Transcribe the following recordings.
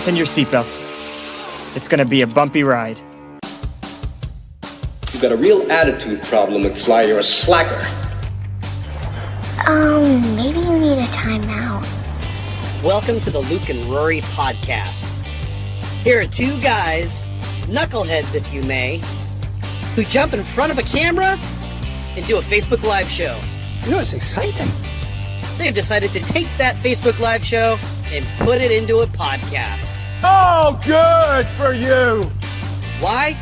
Fasten your seatbelts. It's going to be a bumpy ride. You've got a real attitude problem, McFly. You're a slacker. Maybe you need a timeout. Welcome to the Luke and Rory podcast. Here are two guys, knuckleheads if you may, who jump in front of a camera and do a Facebook Live show. You know, it's exciting. They've decided to take that Facebook Live show and put it into a podcast. Oh, good for you. Why?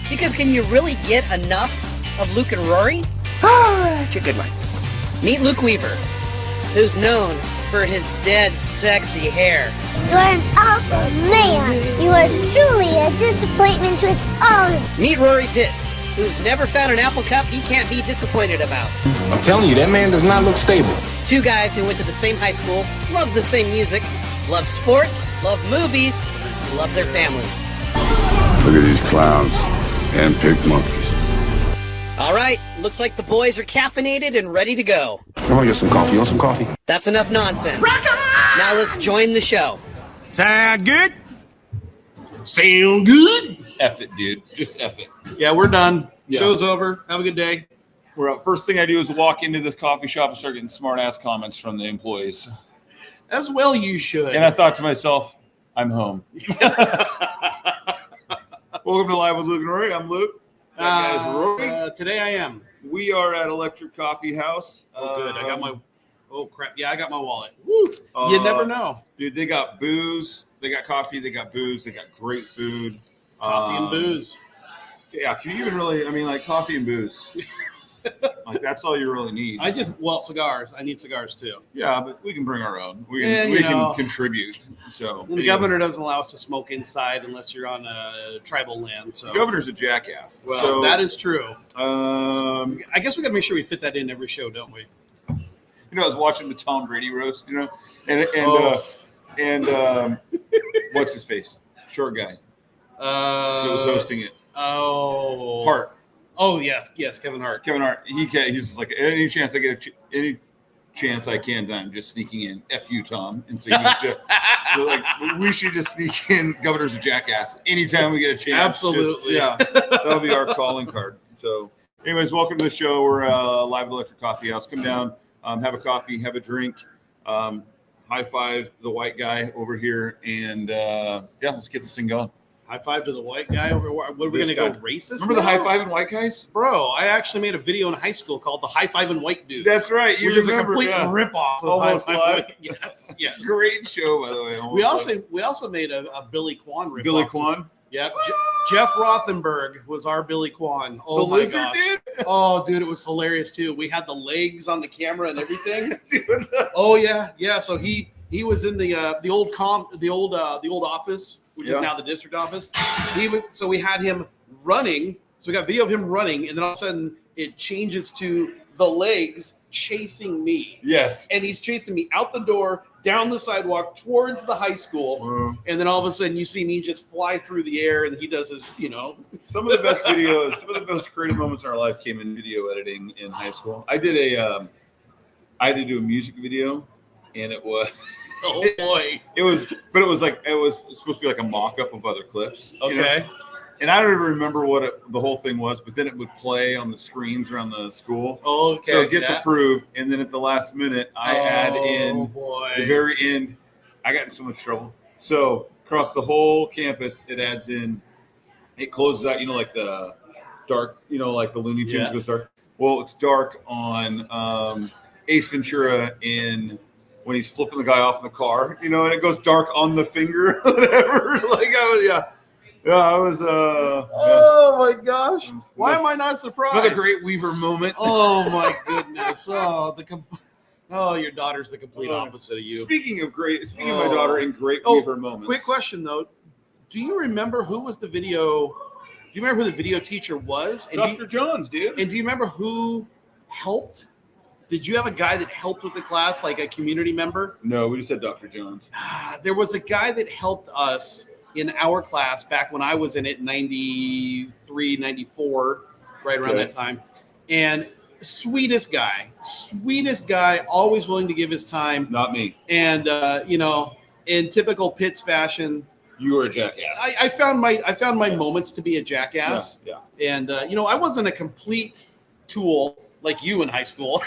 Because can you really get enough of Luke and Rory? That's a good one. Meet Luke Weaver, who's known for his dead sexy hair. You are an awful man. You are truly a disappointment to its own. Meet Rory Pitts, who's never found an apple cup he can't be disappointed about. I'm telling you, that man does not look stable. Two guys who went to the same high school, love the same music, love sports, love movies, love their families. Look at these clowns. Hand-picked monkeys. All right, looks like the boys are caffeinated and ready to go. Come on, get some coffee. You want some coffee? That's enough nonsense. Now let's join the show. Sound good? Sound good? F it, dude. Just F it. Yeah, we're done. Yeah. Show's over. Have a good day. We're up. First thing I do is walk into this coffee shop and start getting smart-ass comments from the employees. As well you should. And I thought to myself, I'm home. Welcome to Live with Luke and Rory. I'm Luke. That guy's Rory. Today I am. We are at Electric Coffee House. Oh, good. I got my... Oh, crap. Yeah, I got my wallet. Woo. You never know. Dude, they got booze. They got coffee. They got booze. They got great food. Coffee and booze. Yeah, can you even really... I mean, like, coffee and booze. Like, that's all you really need. Cigars. I need cigars, too. Yeah, but we can bring our own. We can contribute. So The governor doesn't allow us to smoke inside unless you're on a tribal land. So the governor's a jackass. Well, so, that is true. I guess we got to make sure we fit that in every show, don't we? You know, I was watching the Tom Brady roast, you know, and what's his face? Short guy. That was hosting it. Oh. Hart. Oh, yes, Kevin Hart. Kevin Hart. He's just like, any chance I get any chance I can, then I'm just sneaking in. F you, Tom. And so like, we should just sneak in Governor's a jackass anytime we get a chance. Absolutely. That'll be our calling card. So, anyways, welcome to the show. We're live at Electric Coffee House. Come down, have a coffee, have a drink, high five the white guy over here, and let's get this thing going. High five to the white guy over. What are we going to go racist? Remember the high five and white guys? Bro, I actually made a video in high school called the High Five and White Dudes. That's right. Which is a complete ripoff of Almost Live. Yes. Great show, by the way. We also made a Billy Kwan ripoff. Billy Kwan? Yeah. Jeff Rothenberg was our Billy Kwan. Oh, the lizard, dude? Oh, dude, it was hilarious, too. We had the legs on the camera and everything. Dude. Oh, yeah. Yeah, so he was in the old office, which is now the district office. So we had him running. So we got video of him running, and then all of a sudden it changes to the legs chasing me. Yes. And he's chasing me out the door, down the sidewalk, towards the high school. And then all of a sudden you see me just fly through the air, and he does his, Some of the best videos, some of the most creative moments in our life came in video editing in high school. I had to do a music video, and it was... Oh boy! It was supposed to be like a mock-up of other clips. Okay. You know? And I don't even remember what the whole thing was, but then it would play on the screens around the school. Oh, okay. So it gets approved, and then at the last minute, I add in the very end. I got in so much trouble. So across the whole campus, it adds in. It closes out, like the dark, like the Looney Tunes goes dark. Well, it's dark on Ace Ventura when he's flipping the guy off in the car, and it goes dark on the finger, whatever. I was. Oh my gosh! Why am I not surprised? Another great Weaver moment. Oh my goodness! Your daughter's the complete opposite of you. Speaking of my daughter in great Weaver moments. Quick question though, do you remember who was the video? Do you remember who the video teacher was? And Dr. Jones, dude. And do you remember who helped? Did you have a guy that helped with the class, like a community member? No, we just said Dr. Jones. There was a guy that helped us in our class back when I was in it, 93, 94, right around that time. And sweetest guy, always willing to give his time. Not me. And, in typical Pitts fashion, you were a jackass. I found my moments to be a jackass. Yeah. And I wasn't a complete tool like you in high school.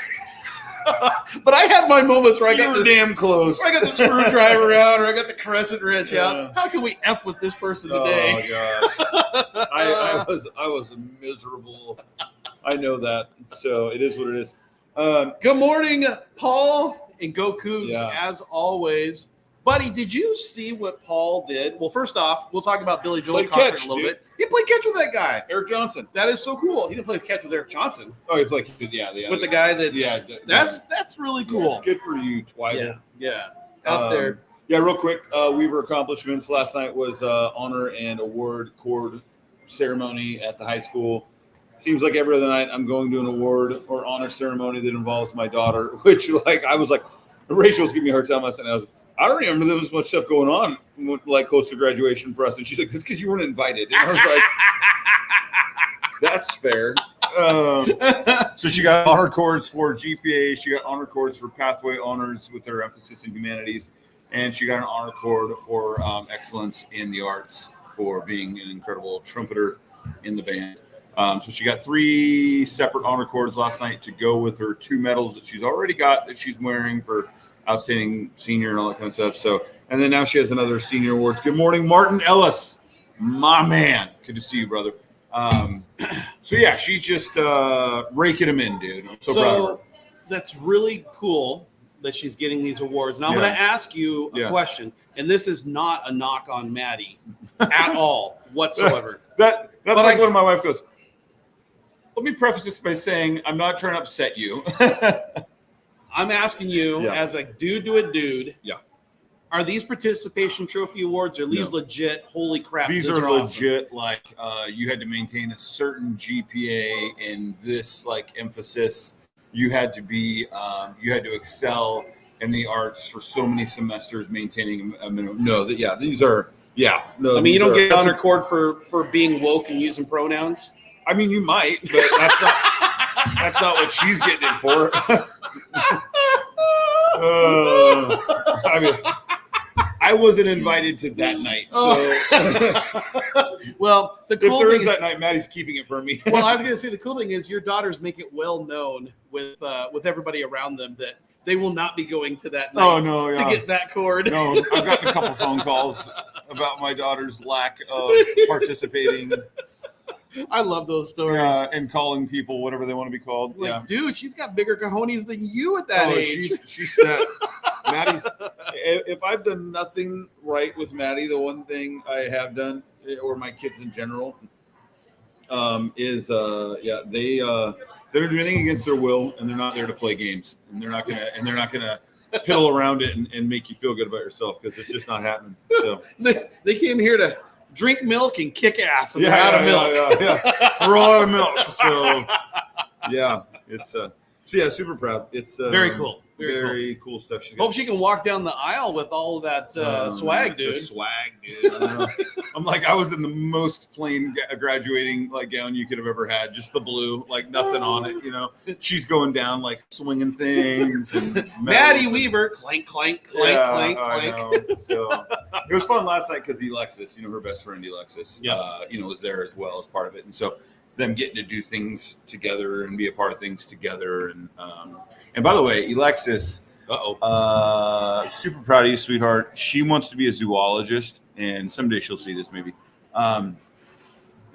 But I had my moments where I got damn close. Where I got the screwdriver out, or I got the crescent wrench out. How can we F with this person today? Oh gosh, I was miserable. I know that. So it is what it is. Good morning, Paul and Go Cougs, Yeah. as always. Buddy, did you see what Paul did? Well, first off, we'll talk about Billy Joel Played concert catch, in a little dude. bit. He played catch with that guy. Eric Johnson. That is so cool. He didn't play catch with Eric Johnson. Oh, he played With the guy that. Yeah, That's really cool. Good for you, Twyla. Yeah. Out there. Yeah, real quick. Weaver accomplishments. Last night was honor and award cord ceremony at the high school. Seems like every other night I'm going to an award or honor ceremony that involves my daughter, which I was like, Rachel's giving me a hard time last night. I don't remember there was much stuff going on like close to graduation for us. And she's like, this is because you weren't invited. And I was like, that's fair. So she got honor cords for GPA. She got honor cords for pathway honors with their emphasis in humanities. And she got an honor cord for excellence in the arts for being an incredible trumpeter in the band. So she got 3 separate honor cords last night to go with her 2 medals that she's already got that she's wearing for outstanding senior and all that kind of stuff. So, and then now she has another senior awards. Good morning, Martin Ellis, my man. Good to see you, brother. So yeah, she's just raking them in, dude. I'm so proud of her. That's really cool that she's getting these awards. Now I'm going to ask you a question, and this is not a knock on Maddie at all whatsoever. That's like when my wife goes, let me preface this by saying I'm not trying to upset you. I'm asking you, as a dude to a dude, are these participation trophy awards, or are these legit, holy crap, these are legit, awesome? like you had to maintain a certain GPA and this like emphasis. You had to be, you had to excel in the arts for so many semesters, maintaining a minimum. These are, no. I mean, you don't get honor cord for being woke and using pronouns. I mean, you might, but that's not what she's getting it for. I mean, I wasn't invited to that night. So. Well, the cool if there thing is that night, Maddie's keeping it from me. Well, I was going to say the cool thing is your daughters make it well known with everybody around them that they will not be going to that night to get that cord. No, I've gotten a couple phone calls about my daughter's lack of participating. I love those stories. And calling people whatever they want to be called. Like, dude, she's got bigger cojones than you at that age. She's set. Maddie's. If I've done nothing right with Maddie, the one thing I have done, or my kids in general, is they don't do anything against their will, and they're not there to play games, and they're not gonna piddle around it and make you feel good about yourself, because it's just not happening. So they came here to drink milk and kick ass, and they're out of milk. We're all out of milk. So it's super proud. It's very cool. Very cool stuff. Hope she can walk down the aisle with all of that swag, dude. The swag, dude. I'm like, I was in the most plain graduating gown you could have ever had, just the blue, like nothing on it. You know, she's going down like swinging things. And Maddie Weaver, clank, clank, clank, clank, clank. So it was fun last night because Alexis, her best friend Alexis, was there as well as part of it, and so. Them getting to do things together and be a part of things together, and by the way, Alexis, super proud of you, sweetheart. She wants to be a zoologist, and someday she'll see this maybe. And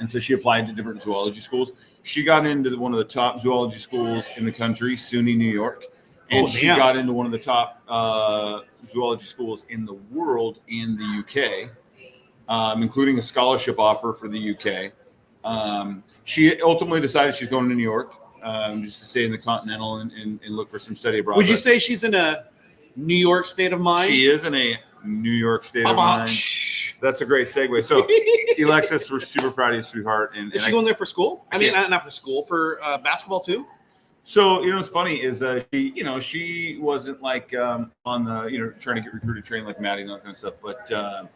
so she applied to different zoology schools. She got into one of the top zoology schools in the country, SUNY New York, and she got into one of the top zoology schools in the world in the UK, including a scholarship offer for the UK. She ultimately decided she's going to New York, just to stay in the Continental and look for some study abroad. Would you say she's in a New York state of mind? She is in a New York state of mind. That's a great segue. So, Alexis, we're super proud of you, sweetheart. And is she going there for school? I mean, not for school, for basketball too? So, what's funny is she wasn't like on the, trying to get recruited, trained like Maddie and that kind of stuff, but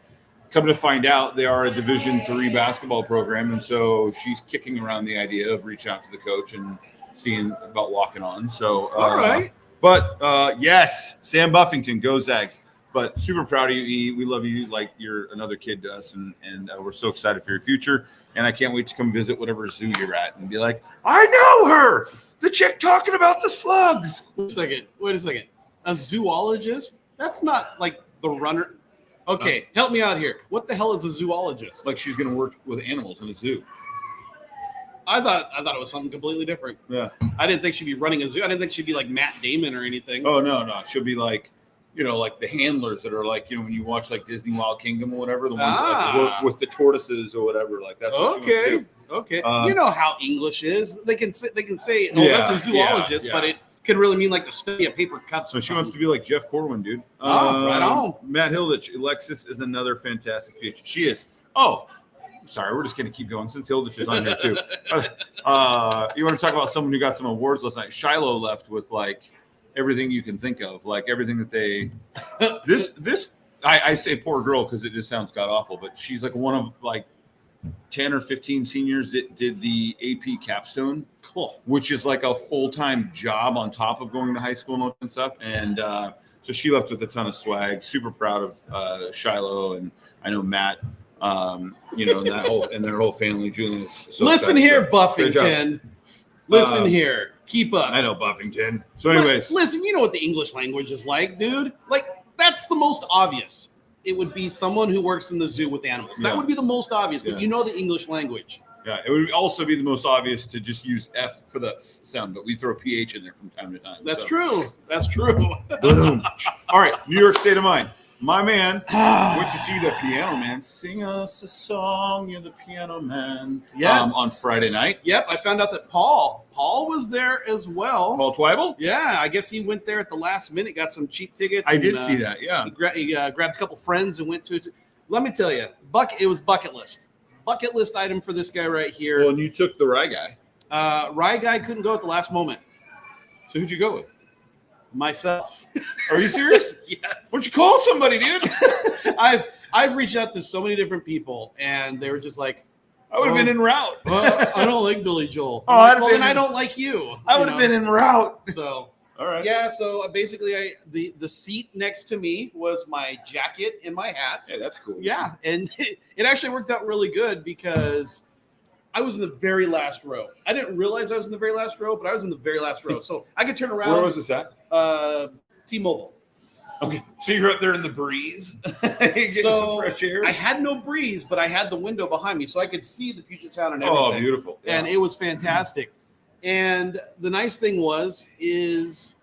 come to find out, they are a Division III basketball program, and so she's kicking around the idea of reaching out to the coach and seeing about walking on. So, all right. But yes, Sam Buffington, go Zags. But super proud of you, E. We love you like you're another kid to us, and we're so excited for your future. And I can't wait to come visit whatever zoo you're at and be like, I know her, the chick talking about the slugs. Wait a second. A zoologist? That's not like the runner. Okay, help me out here. What the hell is a zoologist? Like she's gonna work with animals in a zoo. I thought it was something completely different. Yeah. I didn't think she'd be running a zoo. I didn't think she'd be like Matt Damon or anything. Oh no. She'll be like, like the handlers that are like, when you watch like Disney Wild Kingdom or whatever, the ones that like work with the tortoises or whatever. Like that's what she wants to do. Okay. You know how English is. They can say, that's a zoologist, but it could really mean like the study of paper cups. So she wants to be like Jeff Corwin, dude. Right on. Matt Hilditch, Alexis is another fantastic pitch. She is. Oh, sorry, we're just going to keep going since Hilditch is on here too. You want to talk about someone who got some awards last night? Shiloh left with like everything you can think of, like everything that they. I say poor girl because it just sounds god awful, but she's like one of like 10 or 15 seniors that did the AP capstone, which is like a full-time job on top of going to high school and stuff. And so she left with a ton of swag. Super proud of Shiloh, and I know Matt. And their whole family. Julian is so listen here, Buffington. Listen here. Keep up. I know Buffington. So, anyways, listen. You know what the English language is like, dude. Like that's the most obvious. It would be someone who works in the zoo with animals. That would be the most obvious. But you know the English language. Yeah, it would also be the most obvious to just use F for the sound, but we throw a PH in there from time to time. That's true. That's true. All right, New York State of Mind. My man went to see the Piano Man. Sing us a song, you're the Piano Man. Yes. On Friday night. Yep, I found out that Paul was there as well. Paul Twyble? Yeah, I guess he went there at the last minute, got some cheap tickets. I did see that, yeah. He grabbed a couple friends and went to it. Let me tell you, it was bucket list. Bucket list item for this guy right here. Well, and you took the Rye guy. Rye guy couldn't go at the last moment. So who'd you go with? Myself. Are you serious? Yes. Why don't you call somebody, dude? I've reached out to so many different people, and they were just like, I would have been en route. I don't like Billy Joel. Then I don't like you. I would have been en route. So all right. Yeah. So basically, the seat next to me was my jacket and my hat. Yeah, that's cool. Yeah, and it actually worked out really good because I was in the very last row. I didn't realize I was in the very last row, but I was in the very last row. So I could turn around. Where was this at? T-Mobile. Okay. So you're up there in the breeze. So fresh air. I had no breeze, but I had the window behind me, so I could see the Puget Sound and everything. Oh, beautiful. Yeah. And it was fantastic. And the nice thing is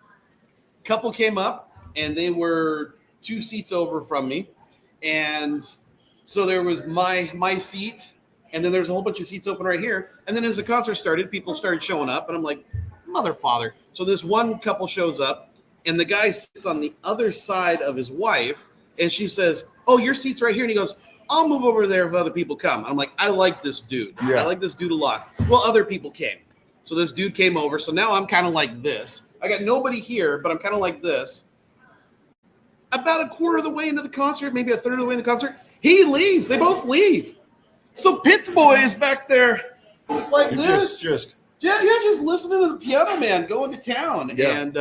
a couple came up, and they were 2 seats over from me. And so there was my seat, and then there's a whole bunch of seats open right here. And then as the concert started, people started showing up, and I'm like, mother father. So this one couple shows up, and the guy sits on the other side of his wife, and she says, oh, your seat's right here. And he goes, I'll move over there if other people come. I'm like, I like this dude. Yeah. I like this dude a lot. Well, other people came. So this dude came over. So now I'm kind of like this. I got nobody here, but I'm kind of like this. About a quarter of the way into the concert, maybe a third of the way in the concert, he leaves. They both leave. So Pitts Boy is back there like this. Just listening to the Piano Man going to town. Yeah. And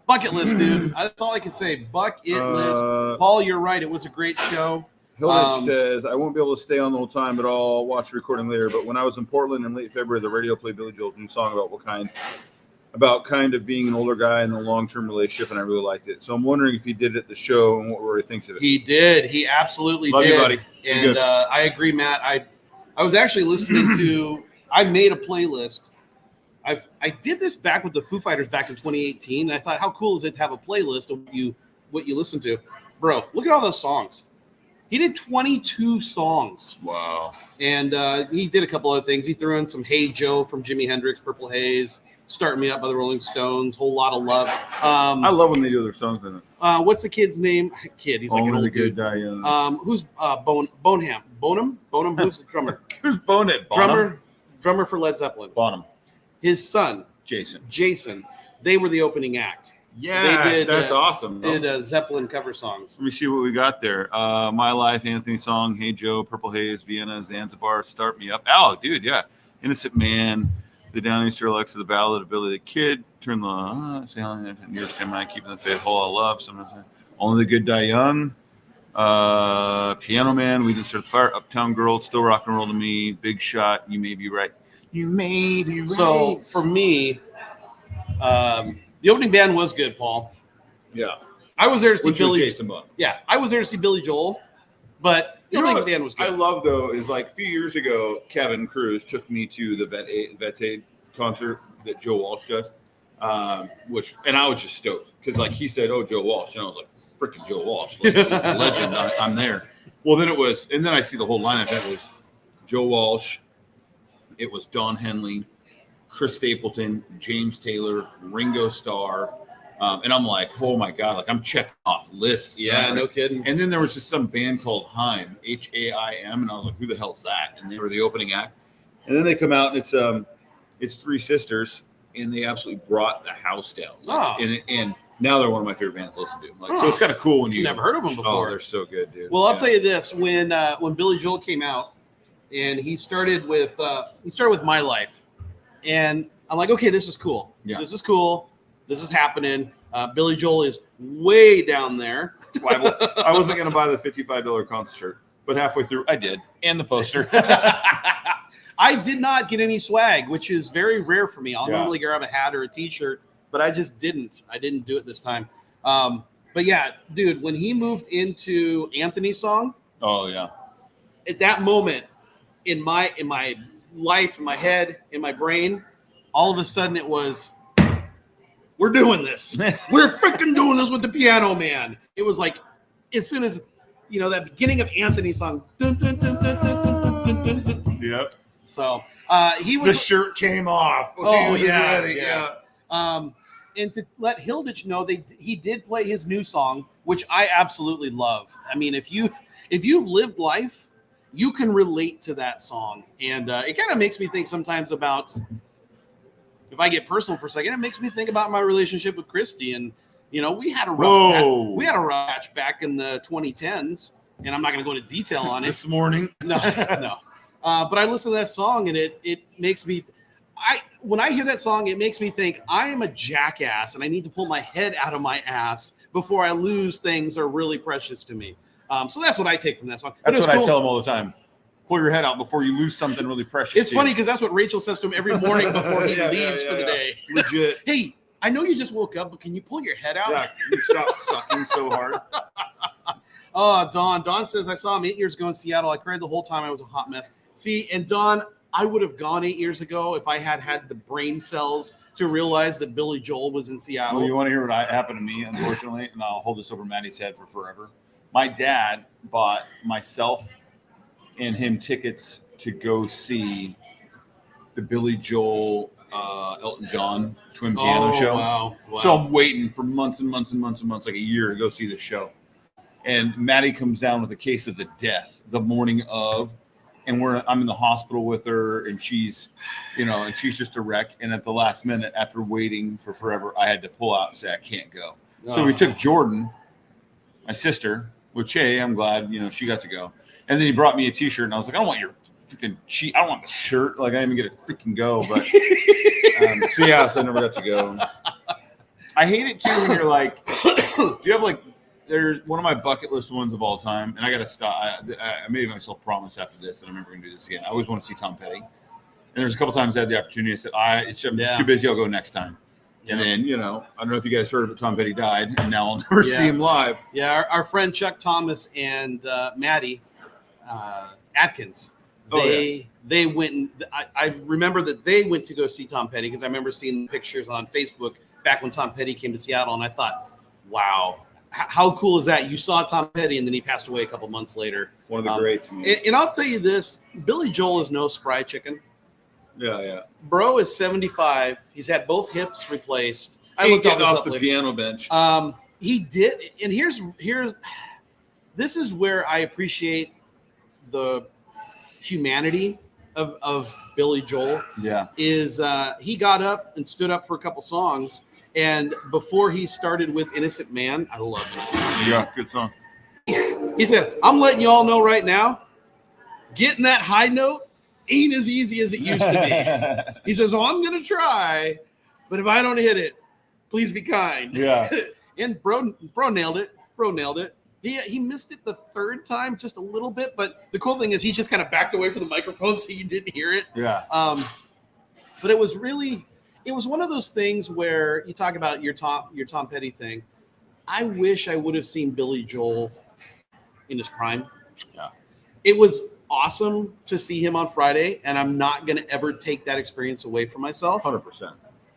bucket list, dude. That's all I can say. Bucket list. Paul, you're right. It was a great show. Hilditch says, I won't be able to stay on the whole time, but I'll watch the recording later. But when I was in Portland in late February, the radio played Billy Joel's new song about kind of being an older guy in a long-term relationship, and I really liked it. So I'm wondering if he did it at the show and what Rory thinks of it. He did. He absolutely did. Love you, buddy. And I agree, Matt. I was actually listening to – I made a playlist. I did this back with the Foo Fighters back in 2018, and I thought, how cool is it to have a playlist of what you listen to? Bro, look at all those songs. He did 22 songs. Wow. And he did a couple other things. He threw in some Hey Joe from Jimi Hendrix, Purple Haze, Start Me Up by the Rolling Stones, Whole Lot of Love. I love when they do their songs in it. What's the kid's name? Kid. He's like an old dude. Who's Bonham? Bonham? Who's the drummer? Who's Bonham? Drummer for Led Zeppelin. Bonham. His son. Jason. They were the opening act. Yeah, that's awesome. They did Zeppelin cover songs. Let me see what we got there. My Life, Anthony Song, Hey Joe, Purple Haze, Vienna, Zanzibar, Start Me Up. Oh, dude, yeah. Innocent Man, The Downeaster Alexa, The Ballad of Billy the Kid, Turn the Sailing, Nearest to Mine, Keeping the Faith, Whole Lot of Love. Sometimes Only the Good Die Young, Piano Man, We Didn't Start the Fire, Uptown Girl, Still Rock and Roll to Me, Big Shot, You May Be Right. You may be right. So for me, the opening band was good, Paul. Yeah. I was there to see Which Billy. was Jason Bond. Yeah, I was there to see Billy Joel, but the opening band was good. I love though is like a few years ago, Kevin Cruz took me to the Vets Aid concert that Joe Walsh does, and I was just stoked because like he said, "Oh, Joe Walsh," and I was like, "Freaking Joe Walsh, like, legend!" I'm there. Well, then and then I see the whole lineup. It was Joe Walsh, it was Don Henley, Chris Stapleton, James Taylor, Ringo Starr. And I'm like, oh my God, like I'm checking off lists. Yeah, no kidding. And then there was just some band called Haim, Haim, and I was like, who the hell's that? And they were the opening act. And then they come out and it's three sisters, and they absolutely brought the house down. Like, and now they're one of my favorite bands to listen to. Like, so it's kind of cool when you never heard of them before. Oh, they're so good, dude. Well, I'll tell you this: when Billy Joel came out, and he started with My Life, and I'm like, okay, this is cool. Yeah. This is cool. This is happening. Billy Joel is way down there. I wasn't going to buy the $55 concert shirt, but halfway through I did, and the poster. I did not get any swag, which is very rare for me. I'll normally grab a hat or a T-shirt, but I just didn't. I didn't do it this time. But yeah, dude, when he moved into Anthony's song, oh yeah, at that moment in my life, in my head, in my brain, all of a sudden it was, we're doing this. We're freaking doing this with the Piano Man. It was like, as soon as, that beginning of Anthony's song. Dun, dun, dun, dun, dun, dun, dun, dun, dun. Yep. So he was. The shirt came off. Oh, yeah. And to let Hilditch know, he did play his new song, which I absolutely love. I mean, if you've lived life, you can relate to that song. And it kind of makes me think sometimes about, if I get personal for a second, it makes me think about my relationship with Christy. And, we had a rough patch back in the 2010s, and I'm not going to go into detail on it. This morning. No. But I listen to that song, and it makes me, when I hear that song, it makes me think I am a jackass, and I need to pull my head out of my ass before I lose things that are really precious to me. So that's what I take from that song. That's what I tell them all the time. Pull your head out before you lose something really precious. It's funny because that's what Rachel says to him every morning before he leaves for the day. Legit. Hey, I know you just woke up, but can you pull your head out? Yeah, you stop sucking so hard. Oh, Don says, I saw him 8 years ago in Seattle. I cried the whole time. I was a hot mess. See, and Don, I would have gone 8 years ago if I had the brain cells to realize that Billy Joel was in Seattle. Well, you want to hear what happened to me, unfortunately? And I'll hold this over Maddie's head for forever. My dad bought myself and him tickets to go see the Billy Joel, Elton John twin piano show. Wow. So I'm waiting for months and months and months and months, like a year, to go see the show. And Maddie comes down with a case of the death the morning of, and I'm in the hospital with her, and she's just a wreck. And at the last minute, after waiting for forever, I had to pull out and say I can't go. So we took Jordan, my sister, which, hey, I'm glad she got to go. And then he brought me a T-shirt, and I was like, I don't want your freaking sheet. I don't want the shirt. Like, I didn't even get to freaking go. But so I never got to go. I hate it too when you're like, do you have like, there's one of my bucket list ones of all time, and I got to stop. I made myself promise after this that I'm never going to do this again. I always want to see Tom Petty. And there's a couple times I had the opportunity. I said, I'm just too busy. I'll go next time. And then, I don't know if you guys heard, but Tom Petty died, and now I'll never see him live. Yeah, our friend Chuck Thomas and Maddie Atkins, they went and I remember that they went to go see Tom Petty because I remember seeing pictures on Facebook back when Tom Petty came to Seattle, and I thought, wow, how cool is that? You saw Tom Petty, and then he passed away a couple months later. One of the greats. And I'll tell you this, Billy Joel is no spry chicken. Yeah. Bro is 75. He's had both hips replaced. I looked off the piano bench. He did, and here's this is where I appreciate the humanity of Billy Joel. Yeah, is he got up and stood up for a couple songs, and before he started with Innocent Man, I love Innocent Man. Yeah, good song. He said, I'm letting you all know right now, getting that high note ain't as easy as it used to be. He says, I'm going to try, but if I don't hit it, please be kind. Yeah. And bro nailed it. Bro nailed it. He missed it the third time just a little bit, but the cool thing is he just kind of backed away from the microphone so you didn't hear it. Yeah. But it was one of those things where you talk about your Tom Petty thing. I wish I would have seen Billy Joel in his prime. Yeah. It was awesome to see him on Friday, and I'm not going to ever take that experience away from myself. 100%.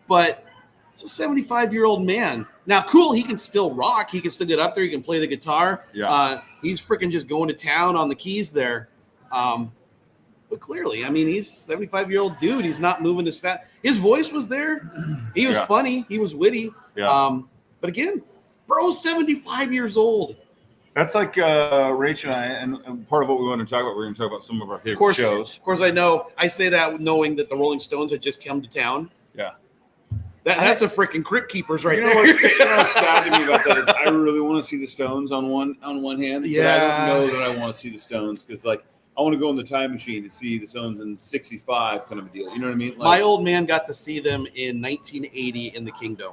But it's a 75-year-old man. Now, cool, he can still rock. He can still get up there. He can play the guitar. Yeah. He's freaking just going to town on the keys there. But clearly, I mean, he's a 75-year-old dude. He's not moving as fast. His voice was there. He was funny. He was witty. Yeah. But again, bro's 75 years old. That's like Rach and I, and part of what we want to talk about, we're going to talk about some of our favorite shows. Of course, I know. I say that knowing that the Rolling Stones had just come to town. Yeah. That's a freaking Crypt Keepers right there. What's sad to me about that is I really want to see the Stones on one hand. Yeah. But I don't know that I want to see the Stones because, like, I want to go in the time machine and see the Stones in 65 kind of a deal. You know what I mean? Like, my old man got to see them in 1980 in the Kingdom.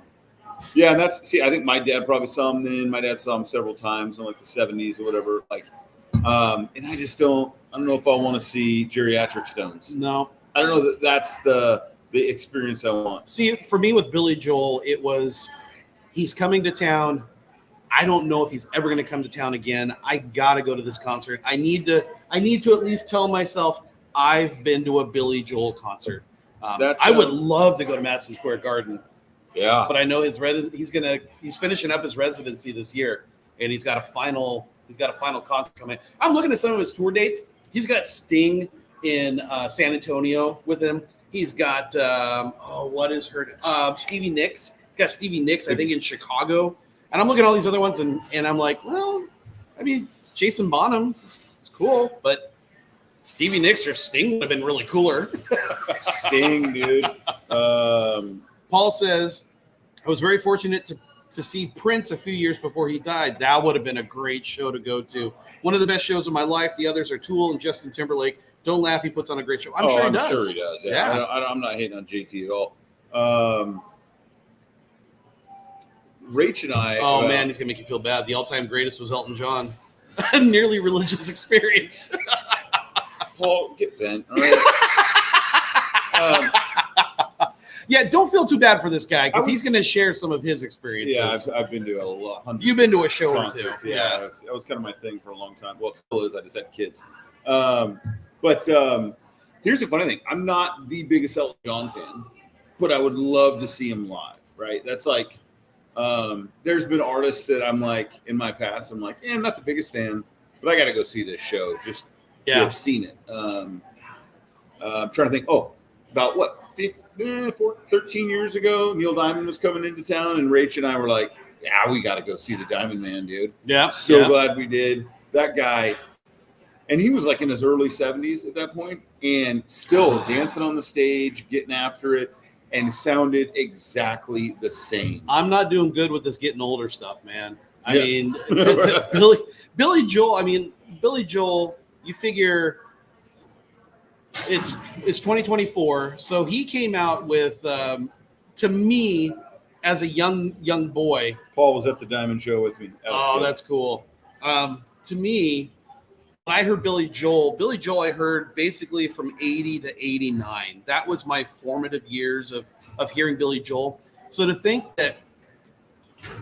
Yeah, and I think my dad probably saw them then. My dad saw them several times in like the 70s or whatever. Like, and I don't know if I want to see geriatric Stones. No. I don't know that that's the experience I want. See, for me with Billy Joel, it was he's coming to town. I don't know if he's ever going to come to town again. I got to go to this concert. I need to at least tell myself I've been to a Billy Joel concert. I would love to go to Madison Square Garden. Yeah. But I know he's finishing up his residency this year, and he's got a final concert coming. I'm looking at some of his tour dates. He's got Sting in San Antonio with him. He's got Stevie Nicks. He's got Stevie Nicks, I think, in Chicago. And I'm looking at all these other ones, and I'm like, well, I mean, Jason Bonham, it's cool, but Stevie Nicks or Sting would have been really cooler. Sting, dude. Paul says, I was very fortunate to see Prince a few years before he died. That would have been a great show to go to. One of the best shows of my life. The others are Tool and Justin Timberlake. Don't laugh, he puts on a great show. I'm sure he does. Yeah. I'm not hating on JT at all. Rach and I. Oh, man, he's going to make you feel bad. The all-time greatest was Elton John. A nearly religious experience. Paul, get bent. All right. Yeah, don't feel too bad for this guy because he's going to share some of his experiences. Yeah, I've been to a lot. You've been to a show concerts, or two. Yeah, that was kind of my thing for a long time. Well, it still is. I just had kids. But here's the funny thing. I'm not the biggest Elton John fan, but I would love to see him live, right? That's like there's been artists that I'm like, in my past, I'm like, I'm not the biggest fan, but I got to go see this show just to have seen it. I'm trying to think, about what, 13 years ago, Neil Diamond was coming into town, and Rach and I were like, yeah, we got to go see the Diamond Man, dude. Yeah. So glad we did. That guy, and he was like in his early 70s at that point, and still dancing on the stage, getting after it, and sounded exactly the same. I'm not doing good with this getting older stuff, man. I mean, Billy Joel, you figure it's 2024, so he came out with, to me, as a young boy. Paul was at the Diamond Show with me. Oh, that's cool. To me, when I heard Billy Joel I heard basically from 80 to 89. That was my formative years of hearing Billy Joel. So to think that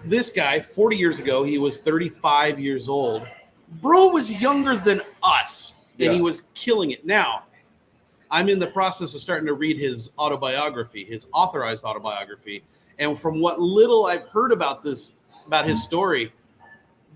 this guy, 40 years ago, he was 35 years old. Bro was younger than us, and he was killing it. Now, I'm in the process of starting to read his autobiography, his authorized autobiography. And from what little I've heard about his story,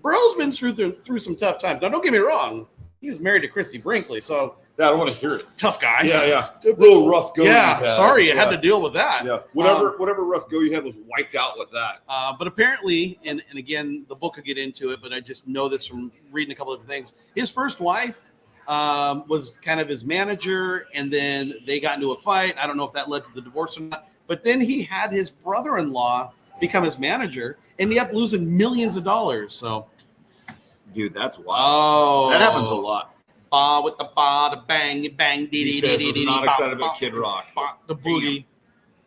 bro's been through some tough times. Now, don't get me wrong. He was married to Christy Brinkley, so I don't want to hear it. Tough guy. Yeah. Real rough go. Yeah, sorry you had to deal with that. Yeah, whatever rough go you had was wiped out with that. But apparently, and again, the book will get into it, but I just know this from reading a couple of things. His first wife was kind of his manager, and then they got into a fight. I don't know if that led to the divorce or not. But then he had his brother-in-law become his manager, and he ended up losing millions of dollars. So, dude, that's wild. That happens a lot. With the the bang, bang, dee, dee, not excited about Kid Rock. The boogie.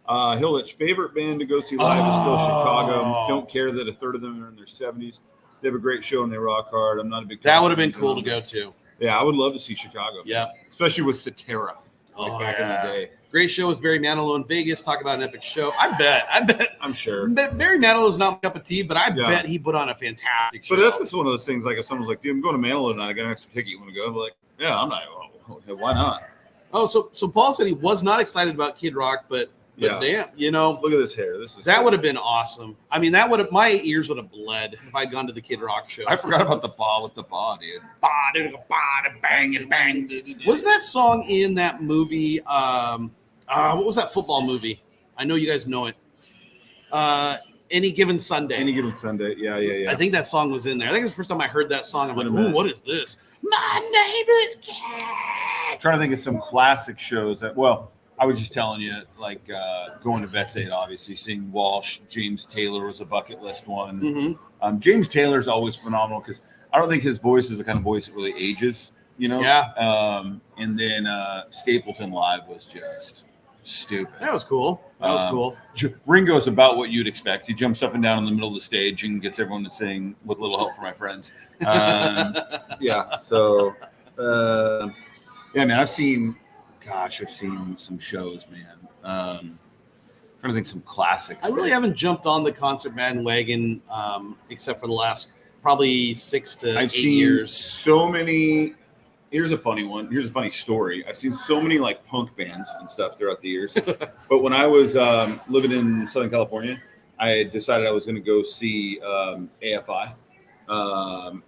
Hillich, favorite band to go see live is still Chicago. Don't care that a third of them are in their 70s. They have a great show and they rock hard. I'm not a big. That would have been cool to go to. Yeah, I would love to see Chicago. Yeah, especially with Cetera, back in the day. Great show was Barry Manilow in Vegas. Talk about an epic show. I bet. I'm sure. Barry Manilow is not my cup of tea, but I bet he put on a fantastic show. But that's just one of those things. Like if someone's like, "Dude, I'm going to Manilow tonight. I got an extra ticket. You want to go?" I'm like, "Yeah, I'm not. Why not?" Oh, so Paul said he was not excited about Kid Rock, but damn, look at this hair. That would have been awesome. I mean, my ears would have bled if I'd gone to the Kid Rock show. I forgot about the ba with the ba, dude. Bang and bang. Wasn't that song in that movie? What was that football movie? I know you guys know it. Any Given Sunday. Any Given Sunday. Yeah. I think that song was in there. I think it's the first time I heard that song. I'm like, ooh, what is this? My name is Cat. I'm trying to think of some classic shows I was just telling you, like going to Vets 8, obviously, seeing Walsh, James Taylor was a bucket list one. Mm-hmm. James Taylor's always phenomenal because I don't think his voice is the kind of voice that really ages, Yeah. And then Stapleton Live was just stupid. That was cool. Ringo's about what you'd expect. He jumps up and down in the middle of the stage and gets everyone to sing "With Little Help from My Friends." Yeah. So, yeah, man, I've seen some shows, man. Trying to think some classics. I really haven't jumped on the concert bandwagon except for the last probably 6 to 8 years. So many. Here's a funny one. Here's a funny story. I've seen so many like punk bands and stuff throughout the years. But when I was living in Southern California, I decided I was going to go see AFI.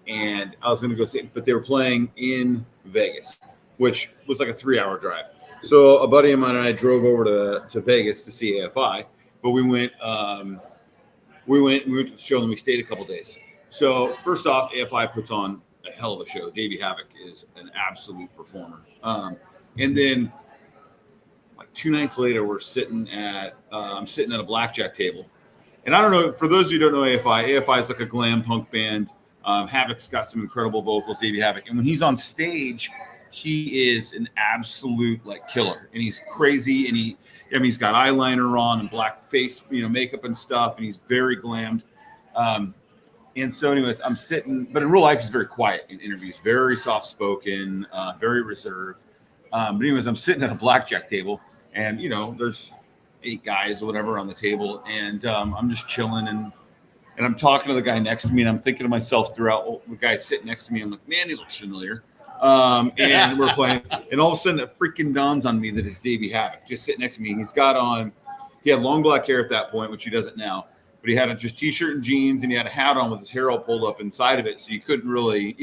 And I was going to go see, but they were playing in Vegas, which was like a 3-hour drive. So a buddy of mine and I drove over to Vegas to see AFI, but we went to the show and we stayed a couple days. So first off, AFI puts on a hell of a show. Davey Havoc is an absolute performer. And then like 2 nights later, we're sitting at I'm sitting at a blackjack table. And I don't know, for those of you who don't know AFI is like a glam punk band. Havoc's got some incredible vocals, Davey Havoc. And when he's on stage, he is an absolute like killer. And he's crazy. And he's got eyeliner on and black face, makeup and stuff. And he's very glammed. And so anyways, I'm sitting, but in real life, he's very quiet in interviews, very soft-spoken, very reserved. But anyways, I'm sitting at a blackjack table and, there's 8 guys or whatever on the table. And I'm just chilling and I'm talking to the guy next to me and I'm thinking to myself throughout the guy sitting next to me. I'm like, man, he looks familiar. And we're playing and all of a sudden it freaking dawns on me that it's Davey Havoc just sitting next to me. He had long black hair at that point, which he doesn't now. But he had just T-shirt and jeans, and he had a hat on with his hair all pulled up inside of it, so you couldn't really,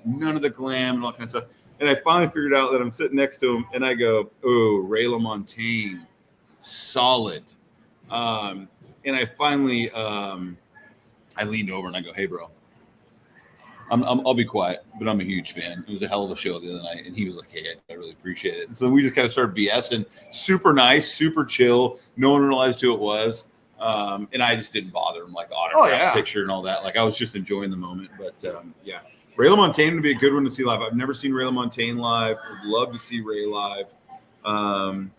none of the glam and all that kind of stuff. And I finally figured out that I'm sitting next to him, and I go, "Oh, Ray LaMontagne, solid." And I finally, I leaned over and I go, "Hey, bro, I'll be quiet, but I'm a huge fan. It was a hell of a show the other night." And he was like, "Hey, I really appreciate it." And so we just kind of started BSing, super nice, super chill. No one realized who it was. And I just didn't bother him like autograph picture and all that. Like I was just enjoying the moment. But yeah, Ray LaMontagne would be a good one to see live. I've never seen Ray LaMontagne live. Would love to see Ray live. Paul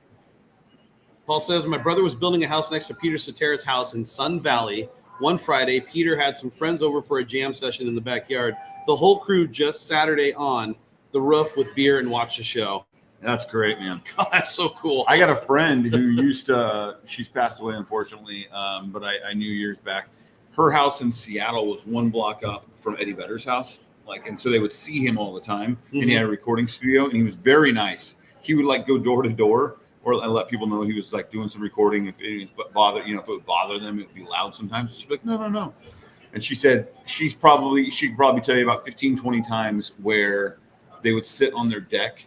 says, my brother was building a house next to Peter Cetera's house in Sun Valley. One Friday, Peter had some friends over for a jam session in the backyard. The whole crew just Saturday on the roof with beer and watched the show. That's great, man. God, that's so cool. I got a friend who used to, she's passed away, unfortunately, but I knew years back. Her house in Seattle was 1 block up from Eddie Vedder's house. And so they would see him all the time. Mm-hmm. And he had a recording studio, and he was very nice. He would go door to door or let people know he was doing some recording. If it would bother them, it would be loud sometimes. She'd be like, no. And she said she could probably tell you about 15, 20 times where they would sit on their deck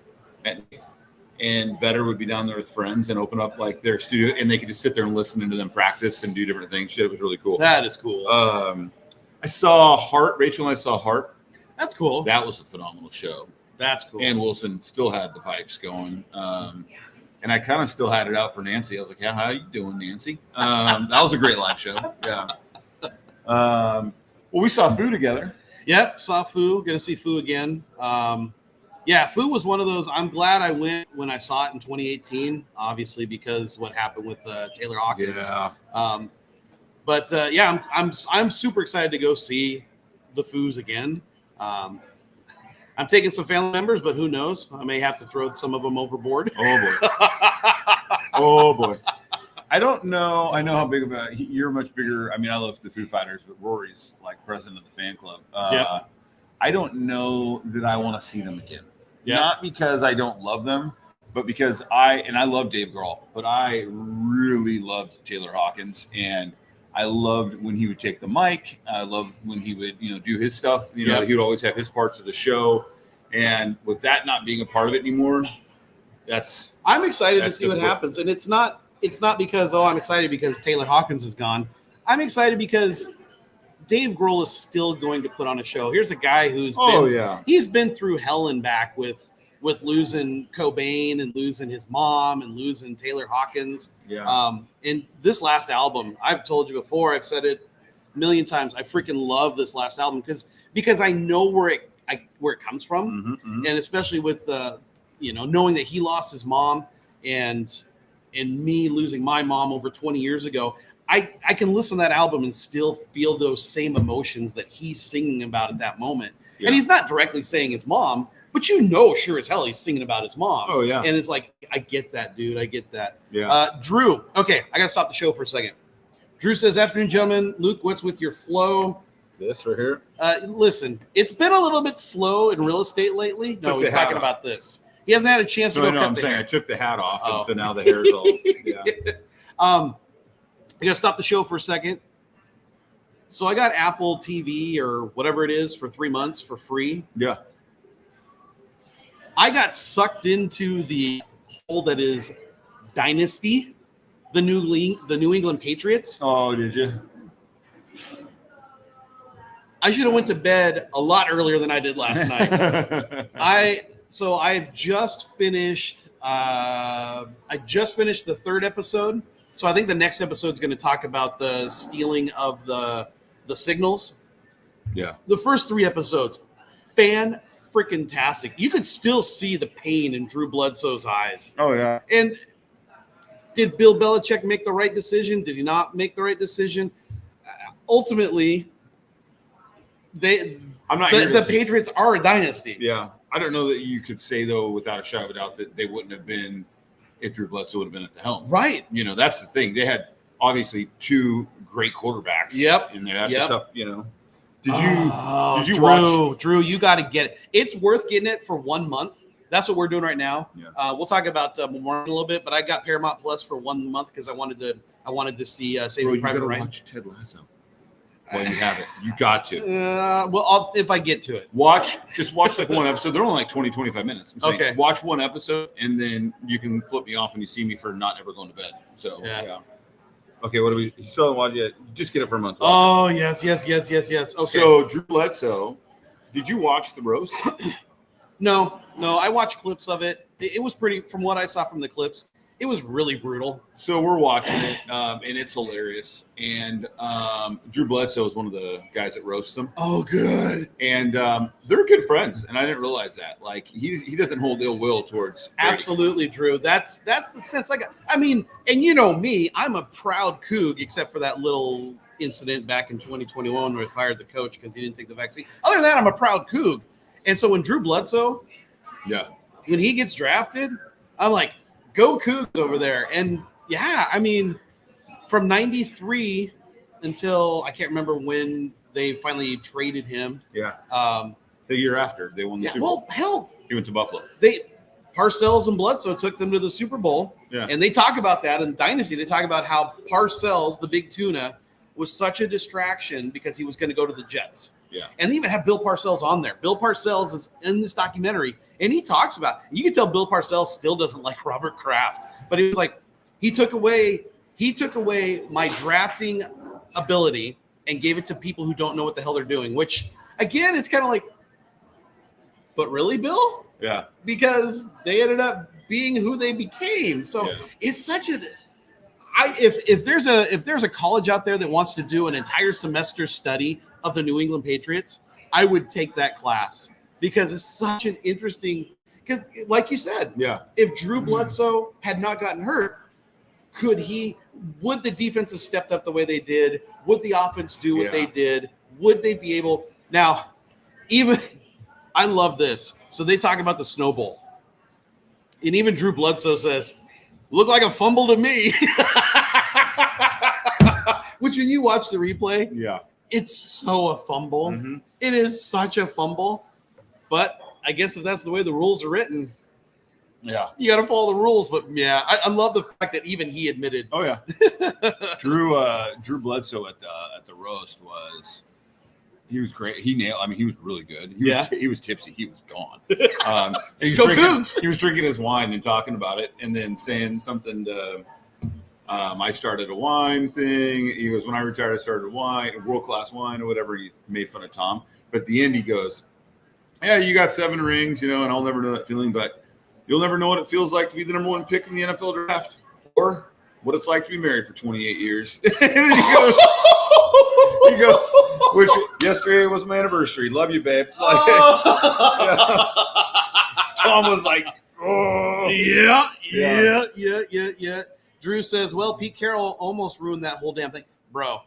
and Vedder would be down there with friends and open up their studio, and they could just sit there and listen to them practice and do different things. Shit, it was really cool. That is cool. I saw Hart. Rachel and I saw Hart. That's cool. That was a phenomenal show. That's cool. And Wilson still had the pipes going. And I kind of still had it out for Nancy. I was like, yeah, how you doing, Nancy? That was a great live show. Yeah. Well, we saw Foo together. Yep, saw Foo. Going to see Foo again. Yeah, Foo was one of those. I'm glad I went when I saw it in 2018, obviously because what happened with Taylor Hawkins. Yeah. But I'm super excited to go see the Foos again. I'm taking some family members, but who knows? I may have to throw some of them overboard. Oh boy. Oh boy. I don't know. I know how big of a you're much bigger. I mean, I love the Foo Fighters, but Rory's like president of the fan club. I don't know that I want to see them again. Not because I don't love them, but because I love Dave Grohl, but I really loved Taylor Hawkins, and I loved when he would take the mic. I loved when he would, do his stuff. He would always have his parts of the show. And with that not being a part of it anymore, I'm excited to see what happens. And it's not because, I'm excited because Taylor Hawkins is gone. I'm excited because Dave Grohl is still going to put on a show. Here's a guy he's been through hell and back with losing Cobain and losing his mom and losing Taylor Hawkins. And this last album, I've told you before, I've said it a million times, I freaking love this last album because I know where it comes from. And especially with knowing that he lost his mom and me losing my mom over 20 years ago, I can listen to that album and still feel those same emotions that he's singing about at that moment. And he's not directly saying his mom, but sure as hell he's singing about his mom. Oh, yeah. And it's like, I get that, dude. I get that. Yeah. Drew. Okay, I got to stop the show for a second. Drew says, afternoon, gentlemen. Luke, what's with your flow? This right here. Listen, it's been a little bit slow in real estate lately. No, he's talking about this. He hasn't had a chance to go cut the hair. I took the hat off, and so now the hair's all. Yeah. I got to stop the show for a second. So I got Apple TV or whatever it is for 3 months for free. Yeah. I got sucked into the hole that is Dynasty, the New England Patriots. Oh, did you? I should have went to bed a lot earlier than I did last night. I've just finished. I just finished the third episode. So I think the next episode is going to talk about the stealing of the signals. Yeah. The first 3 episodes, fan-freaking-tastic. You could still see the pain in Drew Bledsoe's eyes. Oh, yeah. And did Bill Belichick make the right decision? Did he not make the right decision? Ultimately, the Patriots are a dynasty. Yeah. I don't know that you could say, though, without a shadow of a doubt, that they wouldn't have been if Drew Bledsoe would have been at the helm. Right. That's the thing. They had obviously 2 great quarterbacks. Yep. In there. That's a tough, Did you Drew, watch? Drew, you got to get it. It's worth getting it for 1 month. That's what we're doing right now. Yeah. We'll talk about Memorial a little bit, but I got Paramount Plus for 1 month because I wanted to see Saving Private Ryan. Watch Ted Lasso. Well, you have it. You got to. If I get to it. Just watch like one episode. They're only like 20, 25 minutes. I'm saying, okay. Watch one episode, and then you can flip me off when you see me for not ever going to bed. So, yeah. Okay, what do we – you still haven't watched it yet? Just get it for a month. Oh, yes. Okay. So, Drew Bledsoe, did you watch the roast? No. I watched clips of it. It was pretty – from what I saw from the clips, it was really brutal. So we're watching it, and it's hilarious. And Drew Bledsoe is one of the guys that roasts him. Oh, good. And they're good friends, and I didn't realize that. Like he doesn't hold ill will towards Brady. Absolutely, Drew. That's the sense I got. I mean, and you know me, I'm a proud Coug, except for that little incident back in 2021 where I fired the coach because he didn't take the vaccine. Other than that, I'm a proud Coug. And so when Drew Bledsoe, when he gets drafted, I'm like, go Cougs over there. And I mean, from 93 until I can't remember when they finally traded him. Yeah. The year after they won the Super Bowl. Well, hell, he went to Buffalo. Parcells and Bledsoe took them to the Super Bowl. Yeah. And they talk about that in Dynasty. They talk about how Parcells, the big tuna, was such a distraction because he was going to go to the Jets. Yeah. And they even have Bill Parcells on there. Bill Parcells is in this documentary, and he talks about – you can tell Bill Parcells still doesn't like Robert Kraft. But he was like, he took away my drafting ability and gave it to people who don't know what the hell they're doing, which, again, it's kind of like, but really, Bill? Yeah. Because they ended up being who they became. So it's such a – if there's a college out there that wants to do an entire semester study of the New England Patriots, I would take that class because it's such an interesting – because like you said, if Drew Bledsoe had not gotten hurt, would the defense have stepped up the way they did? Would the offense do what they did? Would they be able Now, even I love this. So they talk about the Snow Bowl. And even Drew Bledsoe says, looked like a fumble to me. Which when you watch the replay, Yeah. it's so a fumble. Mm-hmm. It is such a fumble. But I guess if that's the way the rules are written, Yeah. you got to follow the rules. But yeah, I love the fact that even he admitted. Oh yeah. Drew Bledsoe at the roast he was great. He was really good. He was tipsy. He was gone. He was drinking his wine and talking about it, and then saying something to. I started a wine thing. He goes, when I retired, I started a world-class wine or whatever. He made fun of Tom. But at the end, he goes, yeah, you got 7 rings, and I'll never know that feeling, but you'll never know what it feels like to be the number 1 pick in the NFL draft or what it's like to be married for 28 years. And then he goes, which yesterday was my anniversary. Love you, babe. Tom was like, oh. Yeah. Drew says, well, Pete Carroll almost ruined that whole damn thing. Bro,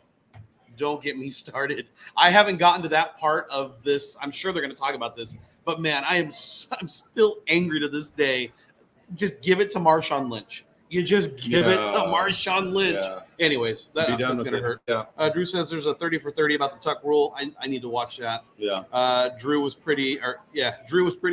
don't get me started. I haven't gotten to that part of this. I'm sure they're going to talk about this. But, man, I'm still angry to this day. Just give it to Marshawn Lynch. You just give it to Marshawn Lynch. Yeah. Anyways, that's going to hurt. Yeah. Drew says there's a 30 for 30 about the tuck rule. I need to watch that. Yeah. Drew was pretty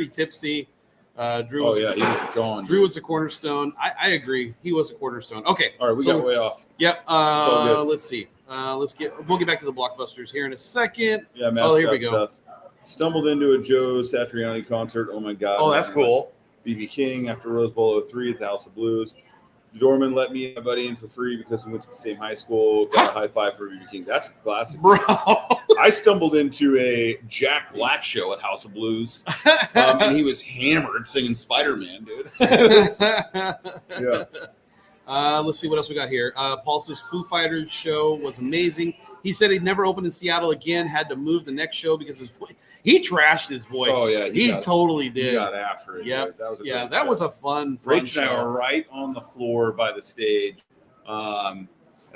tipsy. He was gone. Drew was a cornerstone. I agree. He was a cornerstone. Okay. All right, we got way off. Yep. all good. Let's see. We'll get back to the blockbusters here in a second. Yeah, Matt's here got we go. Stuff. Stumbled into a Joe Satriani concert. Oh my God. Oh, that's cool. BB King after Rose Bowl 03 at the House of Blues. Dorman let me and my buddy in for free because we went to the same high school. Got a high five for BB King. That's a classic. Bro. I stumbled into a Jack Black show at House of Blues, and he was hammered singing Spider-Man, dude. Yeah. Let's see what else we got here. Paul says Foo Fighters show was amazing. He said he'd never open in Seattle again, had to move the next show because his voice. He trashed his voice. Oh, yeah. He totally did. He got after it. Yep. That That was a fun Rach show. and I were right on the floor by the stage. And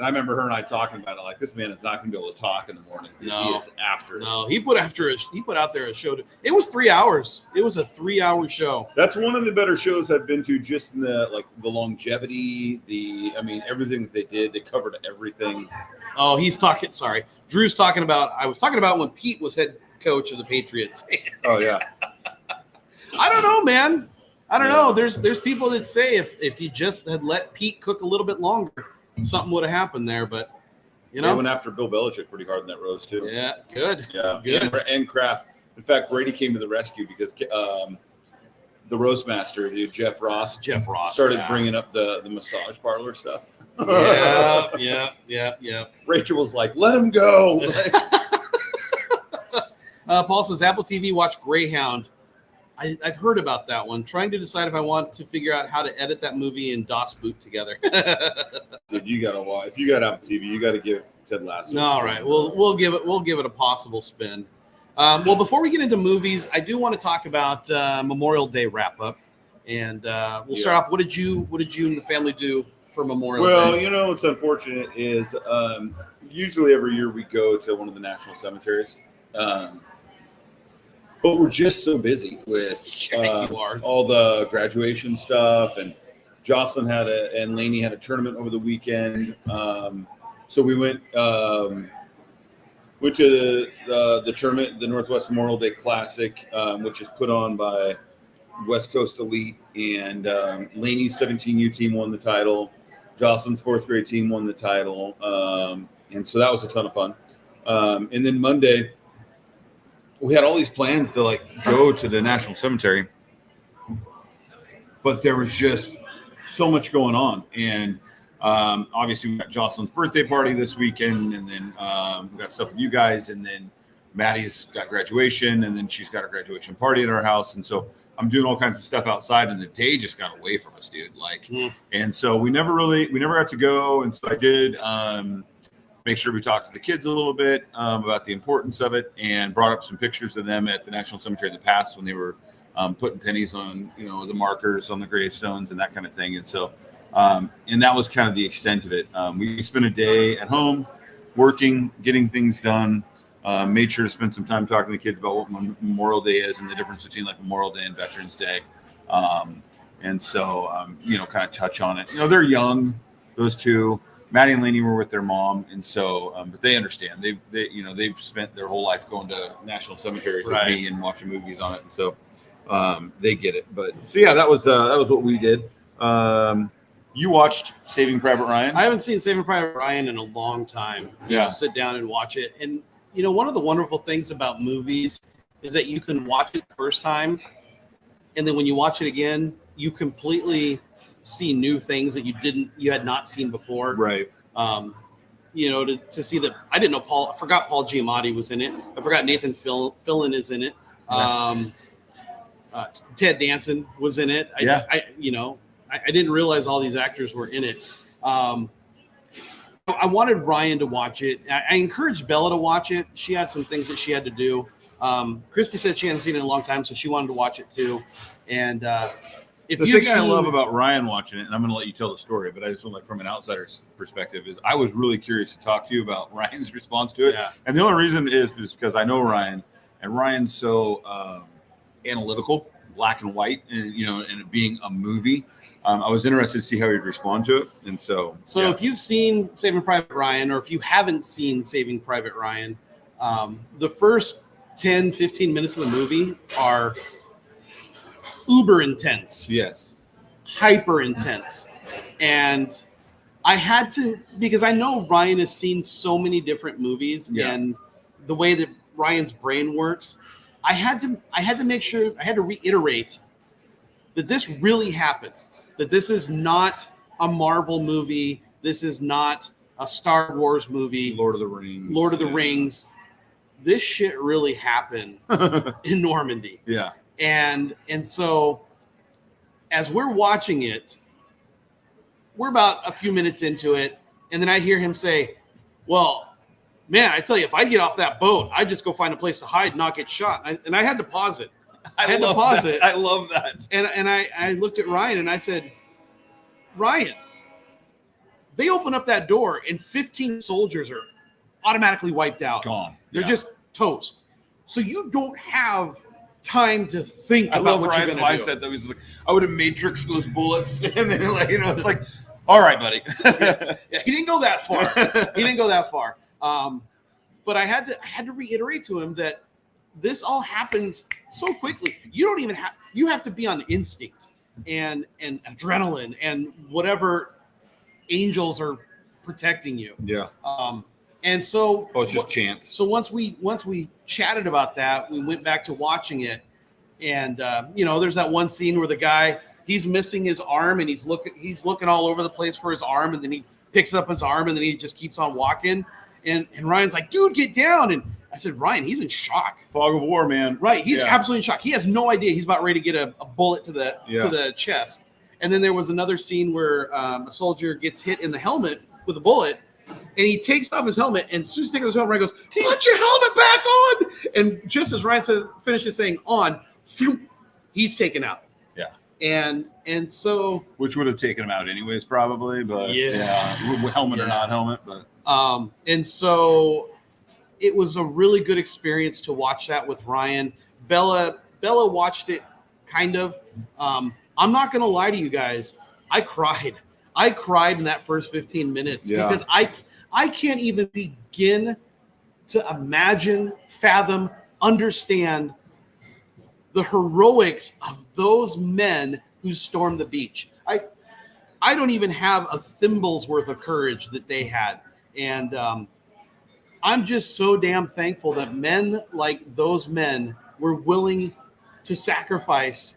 I remember her and I talking about it. Like, this man is not going to be able to talk in the morning. No. He is after it. No, he put out there a show. It was 3 hours. It was a 3-hour show. That's one of the better shows I've been to, just in the longevity, everything that they did. They covered everything. Oh, Drew's talking about, I was talking about when Pete was head coach of the Patriots. Oh, yeah. I don't know, man. I don't know. There's people that say if you just had let Pete cook a little bit longer, something would have happened there, but They went after Bill Belichick pretty hard in that roast too. Yeah, good. Yeah, good. And Kraft. In fact, Brady came to the rescue because the roast master, dude, Jeff Ross, started bringing up the massage parlor stuff. Yeah. Rachel was like, "Let him go." Paul says Apple TV watch Greyhound. I've heard about that one. Trying to decide if I want to figure out how to edit that movie and DOS boot together. Dude, you gotta watch. If you got Apple TV, you got to give Ted Lasso. All right, we'll give it a possible spin. Well, before we get into movies, I do want to talk about Memorial Day wrap up, and we'll start off. What did you and the family do for Memorial Day? Well, what's unfortunate is usually every year we go to one of the national cemeteries. But we're just so busy with all the graduation stuff, and Jocelyn and Lainey had a tournament over the weekend. So we went to the tournament, the Northwest Memorial Day Classic, which is put on by West Coast Elite, and Lainey's 17U team won the title. Jocelyn's 4th grade team won the title, and so that was a ton of fun. And then Monday, we had all these plans to go to the National Cemetery, but there was just so much going on. And obviously we got Jocelyn's birthday party this weekend, and then we got stuff with you guys, and then Maddie's got graduation, and then she's got a graduation party at our house. And so I'm doing all kinds of stuff outside, and the day just got away from us, dude. And so we never got to go. And so I did make sure we talked to the kids a little bit about the importance of it, and brought up some pictures of them at the National Cemetery in the past when they were putting pennies on, the markers on the gravestones and that kind of thing. And so, and that was kind of the extent of it. We spent a day at home working, getting things done. Made sure to spend some time talking to kids about what Memorial Day is and the difference between like Memorial Day and Veterans Day. And so, kind of touch on it. They're young, those two. Maddie and Lainey were with their mom, and so, but they understand. They've spent their whole life going to national cemeteries with me and watching movies on it, and so they get it. But so yeah, that was what we did. You watched Saving Private Ryan? I haven't seen Saving Private Ryan in a long time. Sit down and watch it, and one of the wonderful things about movies is that you can watch it the first time, and then when you watch it again, you completely see new things that you had not seen before. Right. To see that I didn't know I forgot Paul Giamatti was in it. I forgot Nathan Fillion is in it. Ted Danson was in it. I didn't realize all these actors were in it. I wanted Ryan to watch it. I encouraged Bella to watch it. She had some things that she had to do. Christy said she hadn't seen it in a long time, so she wanted to watch it too. And the thing I love about Ryan watching it, and I'm going to let you tell the story, but I just want from an outsider's perspective, is I was really curious to talk to you about Ryan's response to it. Yeah. And the only reason is because I know Ryan, and Ryan's so analytical, black and white, and and it being a movie. I was interested to see how he'd respond to it. And so if you've seen Saving Private Ryan, or if you haven't seen Saving Private Ryan, the first 10, 15 minutes of the movie are uber intense. Yes. Hyper intense. And I had to, because I know Ryan has seen so many different movies and the way that Ryan's brain works, I had to make sure, I had to reiterate that this really happened, that this is not a Marvel movie. This is not a Star Wars movie. Lord of the Rings. This shit really happened in Normandy. Yeah. And so as we're watching it, we're about a few minutes into it, and then I hear him say, well, man, I tell you, if I get off that boat, I just go find a place to hide and not get shot. And I had to pause it. I love that. And I looked at Ryan and I said, Ryan, they open up that door and 15 soldiers are automatically wiped out. Gone. They're just toast. So you don't have time to think about what you're going to do. I love Ryan's mindset, though. He's like, I would have matrixed those bullets. And then, it's like, all right, buddy. Yeah, he didn't go that far. But I had to reiterate to him that this all happens so quickly. You have to be on instinct and adrenaline and whatever angels are protecting you. Yeah. And so it's just chance. So once we chatted about that, we went back to watching it, and there's that one scene where the guy, he's missing his arm and he's looking all over the place for his arm, and then he picks up his arm and then he just keeps on walking, and Ryan's like, dude, get down. And I said, Ryan, he's in shock. Fog of war, man. Right, he's absolutely in shock. He has no idea he's about ready to get a bullet to the chest. And then there was another scene where a soldier gets hit in the helmet with a bullet. And he takes off his helmet, and as soon as he takes off his helmet, Ryan goes, put your helmet back on! And just as Ryan finishes saying on, he's taken out. Yeah. And so... Which would have taken him out anyways, probably, but helmet or not helmet. But and so it was a really good experience to watch that with Ryan. Bella watched it, kind of. I'm not going to lie to you guys. I cried in that first 15 minutes because I can't even begin to imagine, fathom, understand the heroics of those men who stormed the beach. I don't even have a thimble's worth of courage that they had. And I'm just so damn thankful that men like those men were willing to sacrifice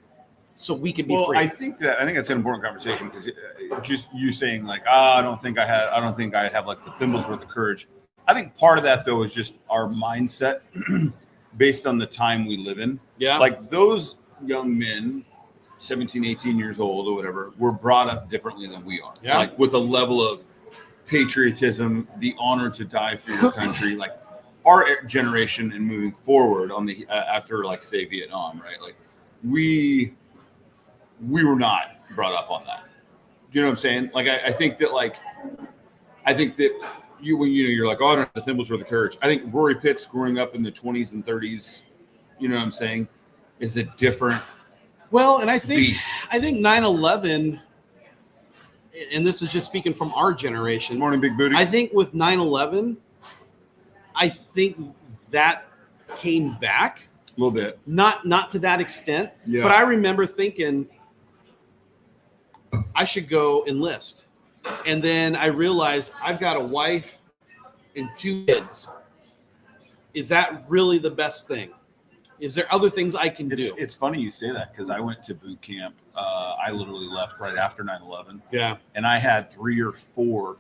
so we could be free. I think that's an important conversation, because just you saying like, I don't think I have like the thimble's worth of courage. I think part of that though is just our mindset based on the time we live in. Yeah. Like those young men, 17, 18 years old or whatever, were brought up differently than we are. Yeah. Like with a level of patriotism, the honor to die for your country, like our generation and moving forward on the after like say Vietnam, right? Like we were not brought up on that. Do you know what I'm saying? Like I think that you're like, oh, I don't have the thimbles or the courage. I think Rory Pitts growing up in the 20s and 30s, you know what I'm saying, is a different Well, and I think beast. 9/11, and this is just speaking from our generation. Morning, Big Booty. I think with 9/11, I think that came back a little bit. Not to that extent, Yeah. but I remember thinking I should go enlist. And then I realized I've got a wife and 2 kids. Is that really the best thing? Is there other things I can do? It's funny you say that because I went to boot camp. I literally left right after 9/11. Yeah. And I had 3 or 4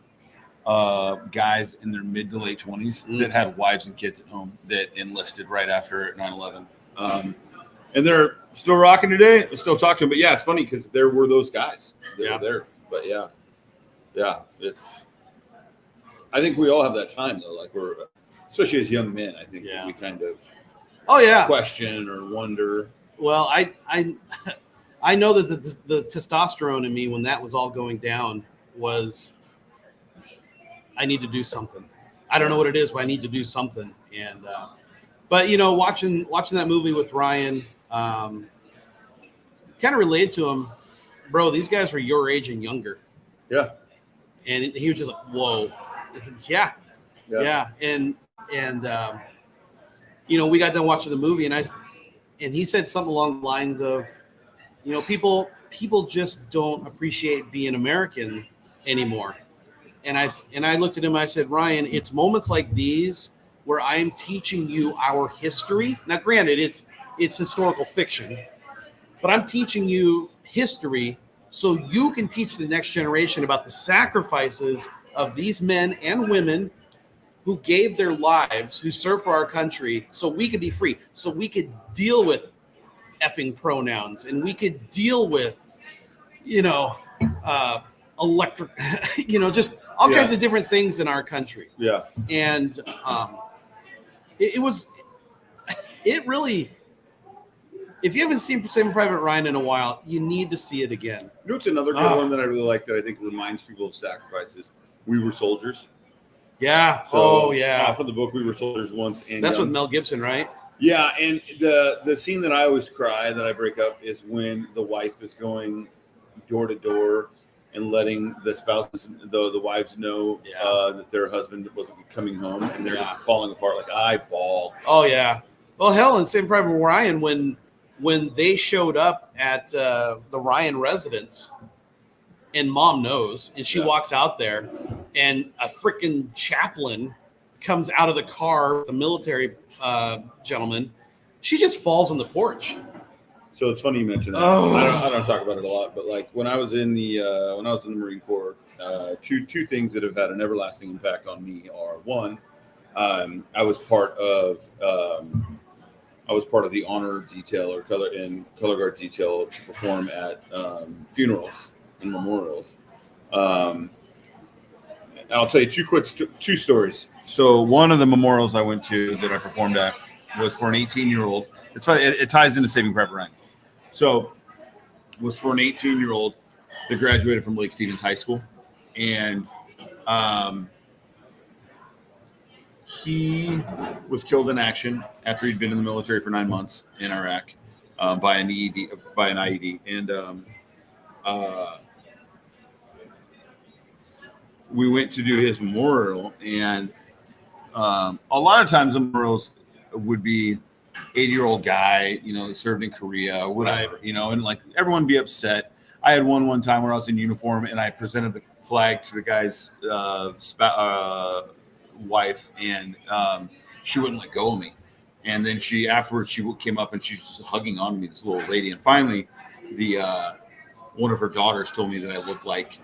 guys in their mid to late 20s that had wives and kids at home that enlisted right after 9/11. And they're still rocking today. I still talk to them. But yeah, it's funny because there were those guys that were there. But yeah, I think we all have that time though. Like especially as young men, I think we kind of question or wonder. Well, I know that the testosterone in me when that was all going down was I need to do something. I don't know what it is, but I need to do something. And but watching that movie with Ryan, kind of related to him, bro. These guys were your age and younger. Yeah. And he was just like, whoa. I said, yeah. And we got done watching the movie, and he said something along the lines of, people just don't appreciate being American anymore. And I looked at him, I said, Ryan, it's moments like these where I am teaching you our history. Now, granted, it's historical fiction, but I'm teaching you history so you can teach the next generation about the sacrifices of these men and women who gave their lives, who served for our country, so we could be free, so we could deal with effing pronouns, and we could deal with, electric, just all kinds of different things in our country. Yeah. And it really, if you haven't seen Saving Private Ryan in a while, you need to see it again. It's another good one that I really like that I think reminds people of sacrifices. We Were Soldiers. Yeah. So, from the book We Were Soldiers once. And that's with Mel Gibson, right? Yeah, and the scene that I always cry, that I break up, is when the wife is going door to door and letting the spouses, the wives know that their husband wasn't coming home, and they're just falling apart. Like, I bawl. Oh yeah. Well, hell, in Saving Private Ryan, when they showed up at the Ryan residence, and mom knows, and she walks out there, and a freaking chaplain comes out of the car, the military gentleman, she just falls on the porch. So it's funny you mention that. I don't talk about it a lot, but like when I was in the Marine Corps, two things that have had an everlasting impact on me are, one, I was part of the honor detail or color guard detail to perform at funerals and memorials. And I'll tell you two stories. So one of the memorials I went to that I performed at was for an 18-year-old. It's funny, it ties into Saving Private Ryan. So it was for an 18-year-old that graduated from Lake Stevens High School. And he was killed in action after he'd been in the military for 9 months in Iraq by an IED. And we went to do his memorial, and a lot of times the memorials would be 80-year-old guy, served in Korea or whatever, and like everyone would be upset. I had one time where I was in uniform and I presented the flag to the guy's wife, and she wouldn't let go of me. And then afterwards she came up and she's just hugging on me, this little lady. And finally, one of her daughters told me that I looked like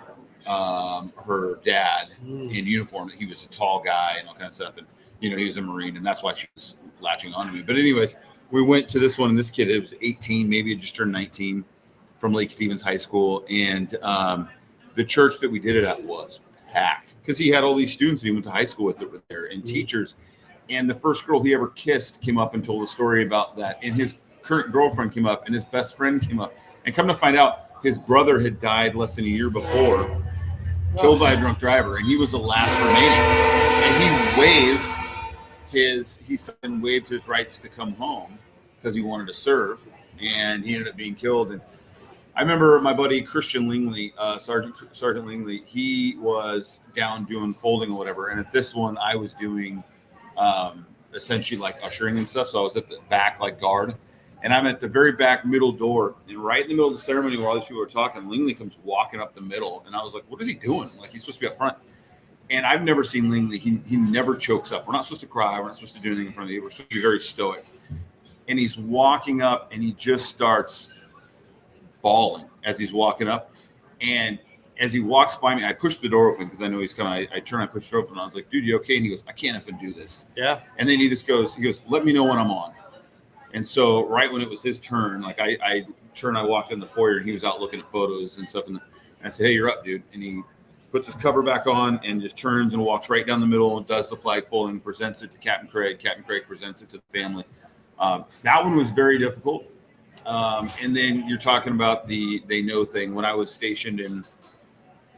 her dad in uniform, that he was a tall guy and all kind of stuff. And, he was a Marine, and that's why she was latching on to me. But anyways, we went to this one, and this kid, it was 18, maybe it just turned 19, from Lake Stevens High School. And the church that we did it at was packed because he had all these students that he went to high school with that were there, and teachers. And the first girl he ever kissed came up and told a story about that. And his current girlfriend came up, and his best friend came up. And come to find out, his brother had died less than a year before. killed by a drunk driver, and he was the last remaining. And he waved his rights to come home because he wanted to serve, and he ended up being killed. And I remember my buddy Christian Lingley, Sergeant Lingley. He was down doing folding or whatever, and at this one I was doing essentially like ushering and stuff. So I was at the back like guard. And I'm at the very back middle door, and right in the middle of the ceremony where all these people are talking, Lingley comes walking up the middle, and I was like, "What is he doing? Like he's supposed to be up front." And I've never seen Lingley. He never chokes up. We're not supposed to cry. We're not supposed to do anything in front of you. We're supposed to be very stoic. And he's walking up, and he just starts bawling as he's walking up. And as he walks by me, I push the door open because I know he's coming. I turn, I push it open, and I was like, "Dude, you okay?" And he goes, "I can't effing do this." Yeah. And then he goes, "Let me know when I'm on." And so right when it was his turn, like I walked in the foyer, and he was out looking at photos and stuff. And I said, "Hey, you're up, dude." And he puts his cover back on and just turns and walks right down the middle and does the flag folding, presents it to Captain Craig. Captain Craig presents it to the family. That one was very difficult. And then you're talking about the they know thing. When I was stationed in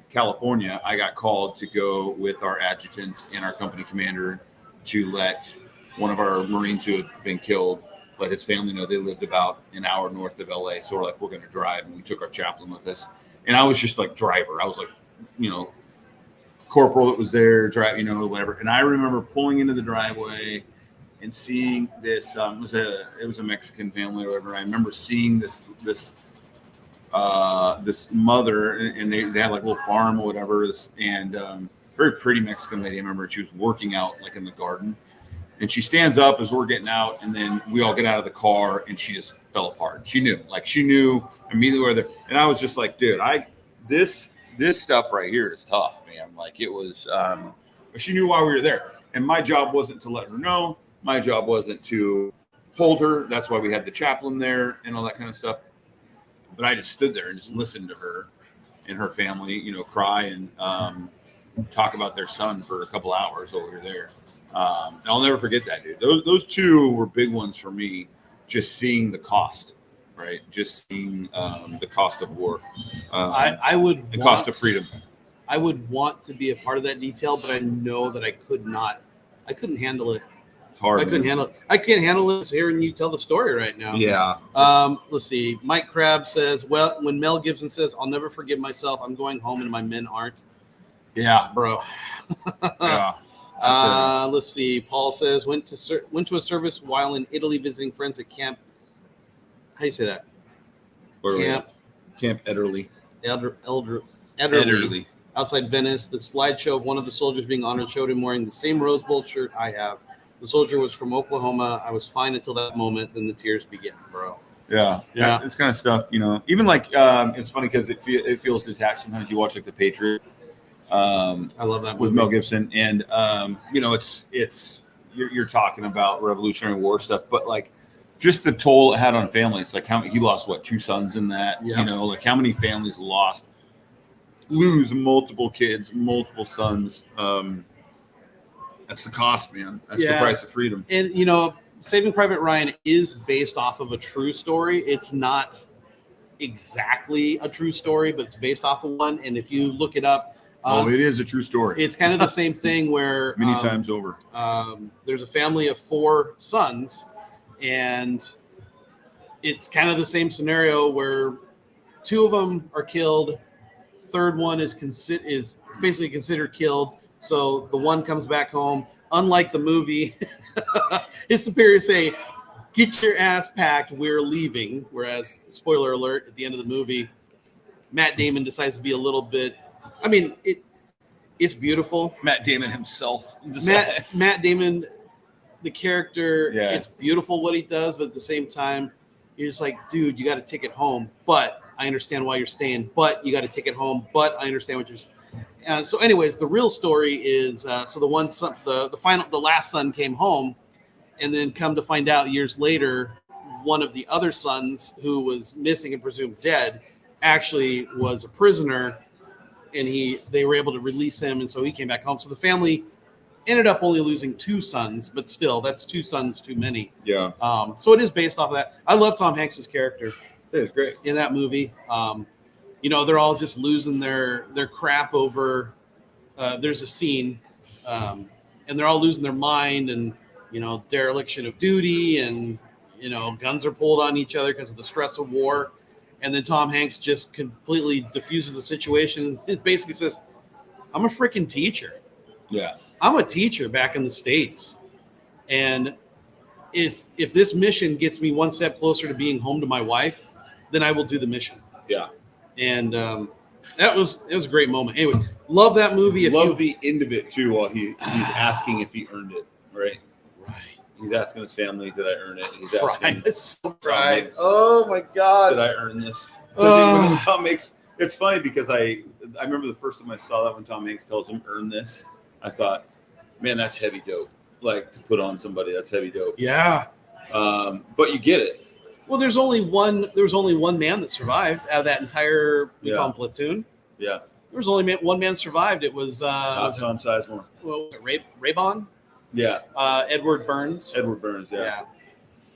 California, I got called to go with our adjutant and our company commander to let one of our Marines who had been killed, let his family know. They lived about an hour north of LA. So we're like, we're going to drive. And we took our chaplain with us. And I was just like driver. I was like, corporal that was there, drive, whatever. And I remember pulling into the driveway and seeing this, it was a Mexican family or whatever. I remember seeing this mother, and they had like a little farm or whatever. And very pretty Mexican lady. I remember she was working out like in the garden. And she stands up as we're getting out, and then we all get out of the car, and she just fell apart. She knew immediately where they're. And I was just like, dude, this stuff right here is tough, man. Like it was, but she knew why we were there. And my job wasn't to let her know. My job wasn't to hold her. That's why we had the chaplain there and all that kind of stuff. But I just stood there and just listened to her and her family, cry and talk about their son for a couple hours while we were there. And I'll never forget that, dude. Those two were big ones for me. Just seeing the cost, right? Just seeing the cost of war. The cost of freedom. I would want to be a part of that detail, but I know that I could not. I couldn't handle it. It's hard. I couldn't handle it. I can't handle this hearing you tell the story right now. Yeah. Let's see. Mike Crabb says, "Well, when Mel Gibson says, 'I'll never forgive myself. I'm going home and my men aren't.'" Yeah, bro. Yeah. Let's see. Paul says went to a service while in Italy visiting friends at Camp. How do you say that? Camp Ederly. Ederly. Outside Venice, the slideshow of one of the soldiers being honored showed him wearing the same Rose Bowl shirt I have. The soldier was from Oklahoma. I was fine until that moment. Then the tears began, bro. Yeah. It's kind of stuff, Even like it's funny because it feels detached. Sometimes you watch like The Patriot. I love that movie. With Mel Gibson, and it's you're talking about Revolutionary War stuff, but like just the toll it had on families. Like he lost 2 sons in that. Yeah. Like how many families lose multiple kids, multiple sons. That's the cost, man. That's the price of freedom. And Saving Private Ryan is based off of a true story. It's not exactly a true story, but it's based off of one. And if you look it up. It is a true story. It's kind of the same thing where many times over. There's a family of 4 sons, and it's kind of the same scenario where 2 of them are killed. Third one is basically considered killed. So the one comes back home. Unlike the movie, his superiors say, "Get your ass packed. We're leaving." Whereas, spoiler alert, at the end of the movie, Matt Damon decides to be a little bit. I mean, it's beautiful. Matt Damon himself. Matt Damon, the character, yeah. It's beautiful what he does, but at the same time, you're just like, dude, you got a ticket home, but I understand why you're staying, but you got a ticket home, but I understand what you're saying. So anyways, the real story is, so the one son, the last son came home, and then come to find out years later, one of the other sons who was missing and presumed dead actually was a prisoner, and they were able to release him, and so he came back home. So the family ended up only losing 2 sons, but still, that's 2 sons too many. Yeah. So it is based off of that. I love Tom Hanks's character. It is great in that movie. they're all just losing their crap over. There's a scene, and they're all losing their mind, and dereliction of duty, and guns are pulled on each other because of the stress of war. And then Tom Hanks just completely diffuses the situation. It basically says, I'm a freaking teacher. Yeah. I'm a teacher back in the States. And if this mission gets me one step closer to being home to my wife, then I will do the mission. Yeah. And it was a great moment. Anyways, love that movie. Love the end of it too, while he's asking if he earned it, right? Right. He's asking his family, did I earn it? He's asking, right. Oh my God. Did I earn this? When Tom Hanks, it's funny because I remember the first time I saw that when Tom Hanks tells him earn this, I thought, man, that's heavy dope. Like to put on somebody, that's heavy dope. Yeah. But you get it. Well, there was only one man that survived out of that entire platoon. Yeah. There was only one man survived. It was Tom Sizemore. Well, Raybon? Yeah. Edward Burns. Edward Burns, yeah.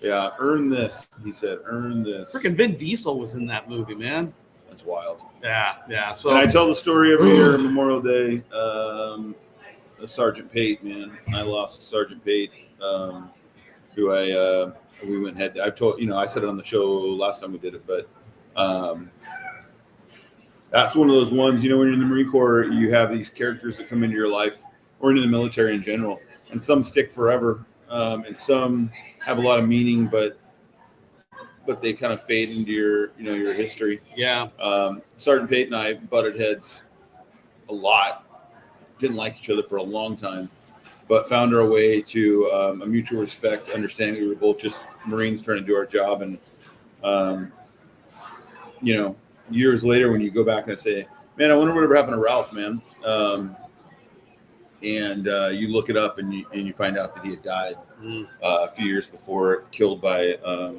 Yeah, earn this. He said, earn this. Freaking Vin Diesel was in that movie, man. That's wild. Yeah. So, and I tell the story every year, Memorial Day. Sergeant Pate, man. I lost Sergeant Pate, who we went head. I've told I said it on the show last time we did it, but that's one of those ones. When you're in the Marine Corps, you have these characters that come into your life, or into the military in general, and some stick forever, and some have a lot of meaning, but they kind of fade into your history. Yeah. Sergeant Pate and I butted heads a lot. Didn't like each other for a long time, but found our way to a mutual respect, understanding we were both just Marines trying to do our job. And, years later, when you go back and say, man, I wonder whatever happened to Ralph, man. And you look it up and you find out that he had died a few years before, killed by a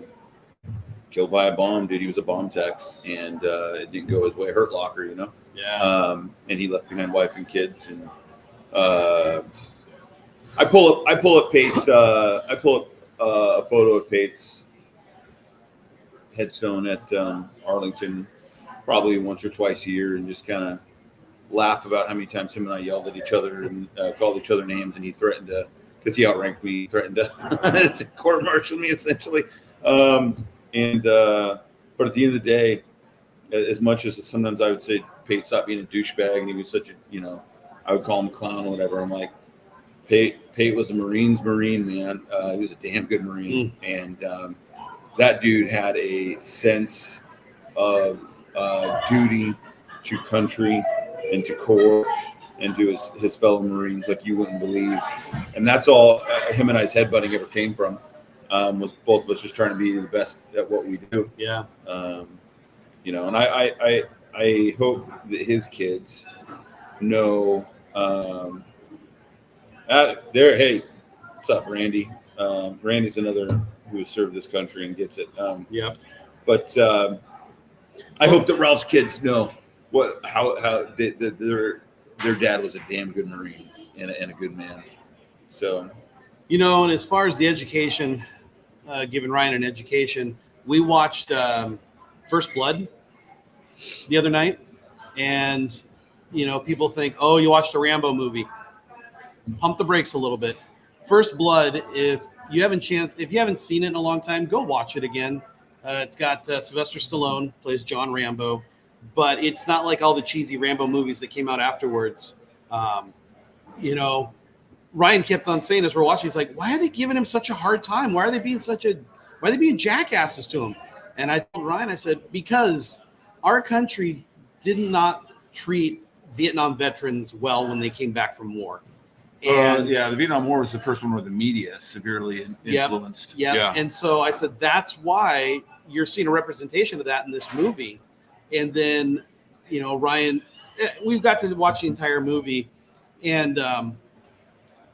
bomb, dude. He was a bomb tech, and it didn't go his way. Hurt Locker, Yeah. And he left behind wife and kids. And I pull up Pate's. I pull up a photo of Pate's headstone at Arlington, probably once or twice a year, and just kind of laugh about how many times him and I yelled at each other and called each other names, and he threatened to, because he outranked me, to court-martial me essentially. But at the end of the day, as much as sometimes I would say Pate stopped being a douchebag and he was such a, I would call him a clown or whatever. I'm like, Pate was a Marine, man. He was a damn good Marine. And that dude had a sense of duty to country and to Corps and to his fellow Marines like you wouldn't believe. And that's all him and I's headbutting ever came from, was both of us just trying to be the best at what we do. Yeah. And I hope that his kids know hey, what's up, Randy? Randy's another who has served this country and gets it. Yeah. But I hope that Ralph's kids know how their dad was a damn good Marine and a good man. So, and as far as the education, giving Ryan an education, we watched First Blood the other night, and people think, oh, you watched a Rambo movie. Pump the brakes a little bit. First Blood, if you haven't seen it in a long time, go watch it again. It's got Sylvester Stallone plays John Rambo, but it's not like all the cheesy Rambo movies that came out afterwards. Ryan kept on saying as we're watching, he's like, why are they giving him such a hard time? Why are they being jackasses to him? And I told Ryan, I said, because our country did not treat Vietnam veterans well when they came back from war. And the Vietnam War was the first one where the media severely influenced. Yeah. And so I said, that's why you're seeing a representation of that in this movie. And then, Ryan, we've got to watch the entire movie. And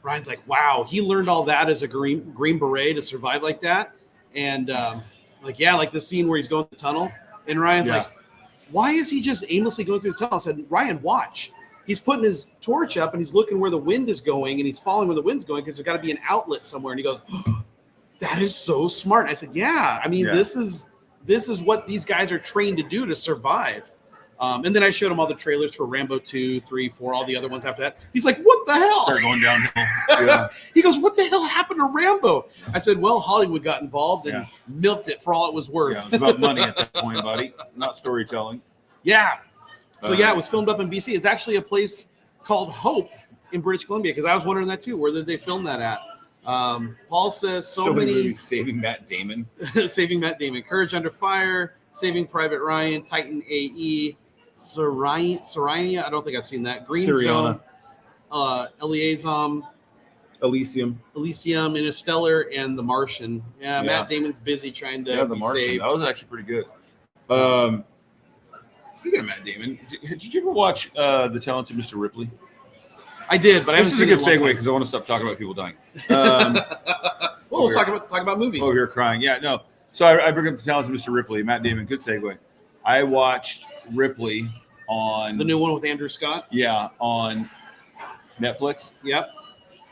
Ryan's like, wow, he learned all that as a Green Beret to survive like that. And like the scene where he's going through the tunnel. And Ryan's like, why is he just aimlessly going through the tunnel? I said, Ryan, watch. He's putting his torch up and he's looking where the wind is going and he's following where the wind's going because there's got to be an outlet somewhere. And he goes, oh, that is so smart. And I said, yeah, I mean, this is what these guys are trained to do to survive. And then I showed him all the trailers for Rambo 2, 3, 4, all the other ones after that. He's like, what the hell? Start going downhill. Yeah. He goes, what the hell happened to Rambo? I said, well, Hollywood got involved and milked it for all it was worth. Yeah, it was about money at that point, buddy, not storytelling. Yeah. So, it was filmed up in BC. It's actually a place called Hope in British Columbia, because I was wondering that too. Where did they film that at? Paul says so many movies. Saving Matt Damon. Saving Matt Damon. Courage Under Fire, Saving Private Ryan, Titan AE, Serenia. I don't think I've seen that. Green Syriana. Zone, Elysium, Interstellar, and The Martian. Yeah, Matt Damon's busy trying to The be Martian. saved. That was actually pretty good. Speaking of Matt Damon, did you ever watch The Talented Mr. Ripley? I did, but this is a good segue because I want to stop talking about people dying. Well, let's talk about movies. Oh, you're crying. Yeah, no. So I bring up The Talented Mr. Ripley. Matt Damon, good segue. I watched Ripley on the new one with Andrew Scott. Yeah, on Netflix. Yep.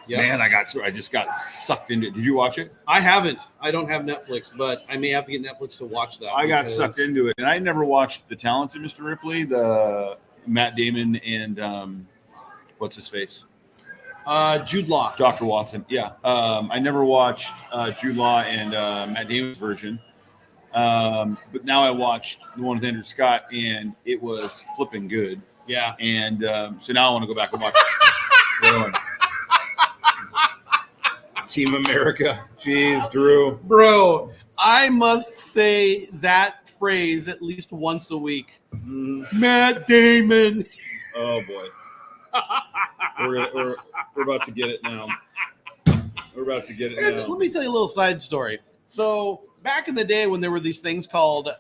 Man, I just got sucked into it. Did you watch it? I haven't. I don't have Netflix, but I may have to get Netflix to watch that. I got sucked into it, and I never watched The Talented Mr. Ripley, the Matt Damon and what's his face? Jude Law. Dr. Watson. Yeah. I never watched Jude Law and Matt Damon's version. But now I watched the one with Andrew Scott, and it was flipping good. Yeah. And so now I want to go back and watch Team America. Jeez, Drew. Bro, I must say that phrase at least once a week. Matt Damon. Oh, boy. We're about to get it now. Let me tell you a little side story. So back in the day when there were these things called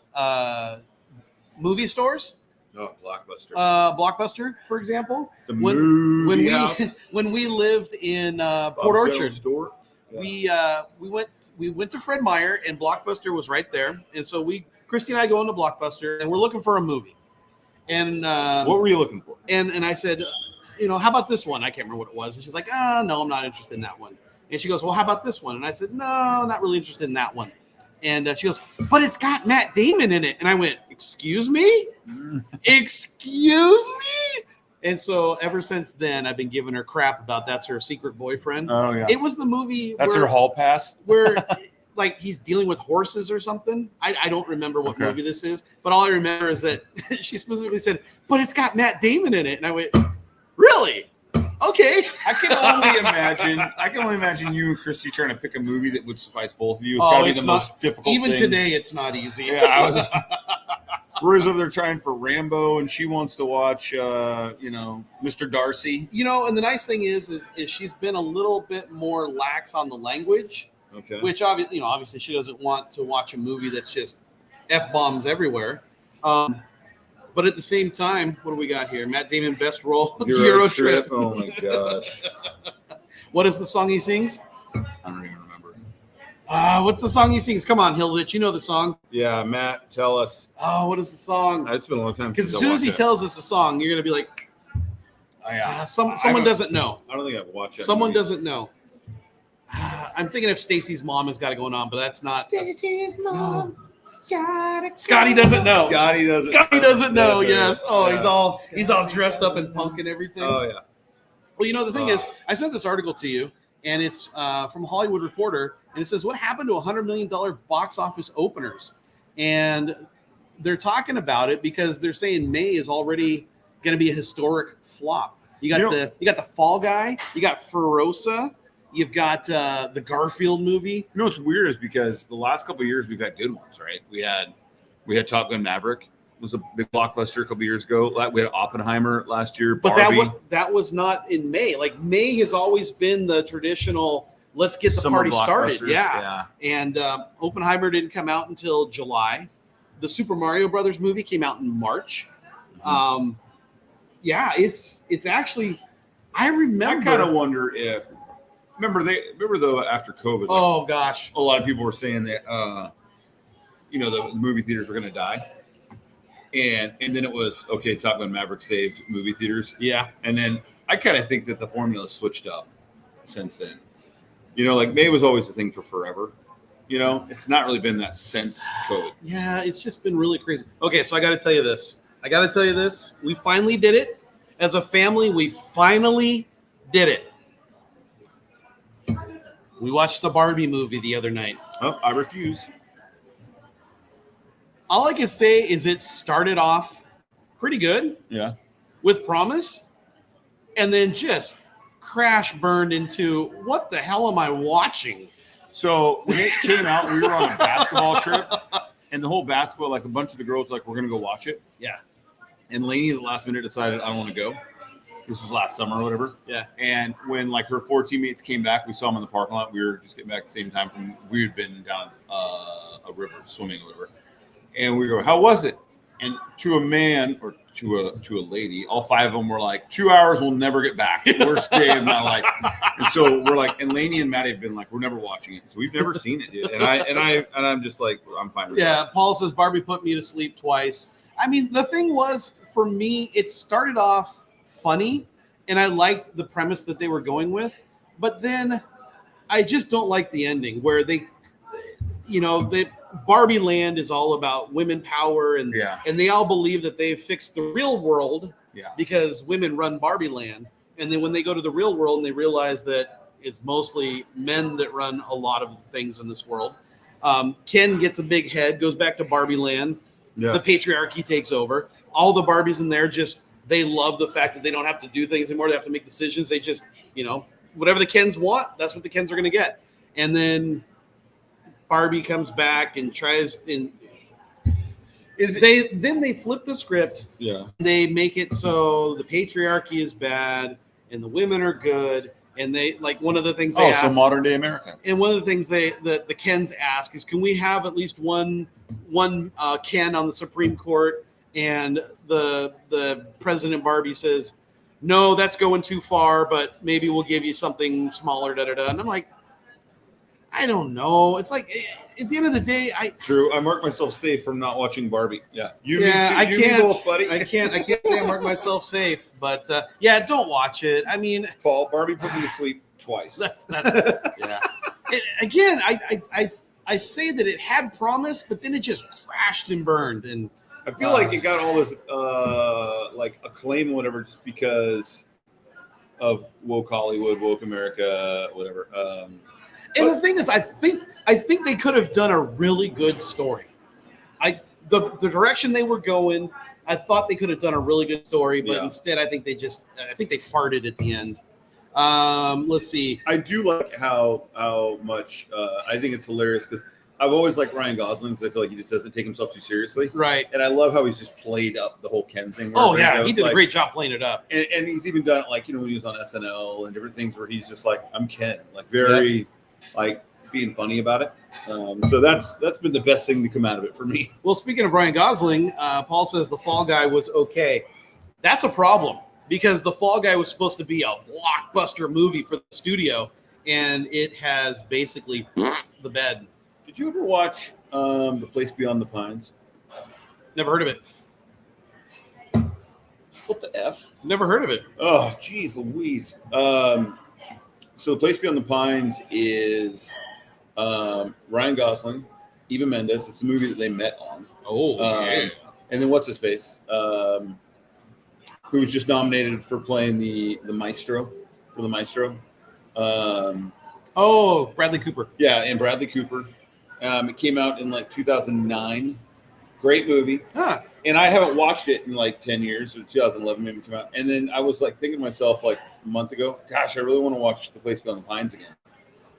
movie stores. Oh, Blockbuster. Blockbuster, for example. When we lived in Port Orchard, store. Yeah. We went to Fred Meyer, and Blockbuster was right there. And so Christy and I go into Blockbuster, and we're looking for a movie. And what were you looking for? And I said, how about this one? I can't remember what it was. And she's like, no, I'm not interested in that one. And she goes, well, how about this one? And I said, no, not really interested in that one. And she goes, but it's got Matt Damon in it. And I went, excuse me? Excuse me? And so ever since then, I've been giving her crap about that's her secret boyfriend. Oh, yeah. It was the movie. That's her hall pass? Where like he's dealing with horses or something. I don't remember what movie this is. But all I remember is that she specifically said, but it's got Matt Damon in it. And I went, really? Okay. I can only imagine you and Christy trying to pick a movie that would suffice both of you. It's got to be the most difficult even thing. Today, it's not easy. Yeah, Rory's over there trying for Rambo, and she wants to watch, Mr. Darcy. And the nice thing is she's been a little bit more lax on the language. Okay. Which obviously she doesn't want to watch a movie that's just F-bombs everywhere. But at the same time, what do we got here? Matt Damon, best role, Euro Trip. Oh, my gosh. What is the song he sings? I don't even remember. What's the song he sings? Come on, Hilditch. You know the song. Yeah, Matt, tell us. Oh, what is the song? It's been a long time. Because as soon as he tells us the song, you're going to be like, someone doesn't know. I don't think I've watched it. Someone doesn't know. I'm thinking of Stacy's Mom has got it going on, but that's not. Stacy's Mom. No. Scotty doesn't know. Scotty doesn't know. Yes. Oh, yeah. He's all dressed up in punk and everything. Oh yeah. Well, the thing is, I sent this article to you, and it's from Hollywood Reporter, and it says what happened to $100 million box office openers, and they're talking about it because they're saying May is already going to be a historic flop. You got the Fall Guy, you got Ferosa. You've got the Garfield movie. What's weird is because the last couple of years we've had good ones, right? We had Top Gun Maverick. It was a big blockbuster a couple of years ago. We had Oppenheimer last year. Barbie. But that was not in May. Like May has always been the traditional. Let's get the Summer party started. Yeah. And Oppenheimer didn't come out until July. The Super Mario Brothers movie came out in March. Mm-hmm. It's actually. I remember. I kind of wonder if. Remember though after COVID. Oh gosh, a lot of people were saying that the movie theaters were going to die, and then it was okay. Top Gun Maverick saved movie theaters. Yeah, and then I kind of think that the formula switched up since then. Like May was always a thing for forever. It's not really been that since COVID. Yeah, it's just been really crazy. Okay, so I got to tell you this. I got to tell you this. We finally did it. As a family, we finally did it. We watched the Barbie movie the other night. Oh, I refuse. All I can say is it started off pretty good. Yeah. With promise, and then just crash burned into what the hell am I watching? So when it came out, we were on a basketball trip, and the whole basketball, like a bunch of the girls, like, we're gonna go watch it. Yeah. And Lainey at the last minute decided I don't want to go. This was last summer or whatever. Yeah. And when like her 4 teammates came back, we saw them in the parking lot. We were just getting back at the same time from we had been down a river swimming or whatever. And we go, how was it? And to a man or to a lady, all 5 of them were like, 2 hours, we'll never get back. Worst day of my life. And so we're like, and Lainey and Maddie have been like, we're never watching it. So we've never seen it, dude. And I'm just like, I'm fine with that. Paul says Barbie put me to sleep twice. I mean, the thing was, for me, it started off funny, and I liked the premise that they were going with, but then I just don't like the ending where they, Barbie Land is all about women power, and they all believe that they've fixed the real world because women run Barbie Land. And then when they go to the real world and they realize that it's mostly men that run a lot of things in this world, Ken gets a big head, goes back to Barbie Land. Yeah. The patriarchy takes over. All the Barbies in there they love the fact that they don't have to do things anymore. They have to make decisions. They just, whatever the Kens want, that's what the Kens are going to get. And then Barbie comes back and tries then they flip the script. Yeah. They make it so the patriarchy is bad and the women are good. And they like one of the things they ask. So modern day America. And one of the things the Kens ask is, can we have at least one Ken on the Supreme Court? And the President Barbie says, no, that's going too far, but maybe we'll give you something smaller. And I'm like, I don't know. It's like at the end of the day, True. I mark myself safe from not watching Barbie. Yeah. I can't. Both, buddy. I can't say I mark myself safe, but don't watch it. I mean, Paul, Barbie put me to sleep twice. That's yeah. Again, I say that it had promise, but then it just crashed and burned, and I feel like it got all this like acclaim or whatever just because of woke Hollywood, woke America, whatever. And the thing is, I think they could have done a really good story. The direction they were going, I thought they could have done a really good story, but instead, I think they farted at the end. Let's see. I do like how much I think it's hilarious because I've always liked Ryan Gosling because I feel like he just doesn't take himself too seriously. Right. And I love how he's just played up the whole Ken thing. Oh, yeah. He did a great job playing it up. And he's even done it like, when he was on SNL and different things where he's just like, I'm Ken. Like very, like being funny about it. So that's been the best thing to come out of it for me. Well, speaking of Ryan Gosling, Paul says The Fall Guy was okay. That's a problem because The Fall Guy was supposed to be a blockbuster movie for the studio, and it has basically the bed. Did you ever watch The Place Beyond the Pines? Never heard of it. What the F? Never heard of it. Oh, geez Louise. So The Place Beyond the Pines is Ryan Gosling, Eva Mendes. It's a movie that they met on. Oh, yeah. And then what's his face? Who was just nominated for playing the Maestro, for the Maestro. Bradley Cooper. Yeah, and Bradley Cooper. It came out in like 2009. Great movie. Huh. And I haven't watched it in like 10 years, or 2011 maybe it came out. And then I was like thinking to myself like a month ago, gosh, I really want to watch The Place Beyond the Pines again.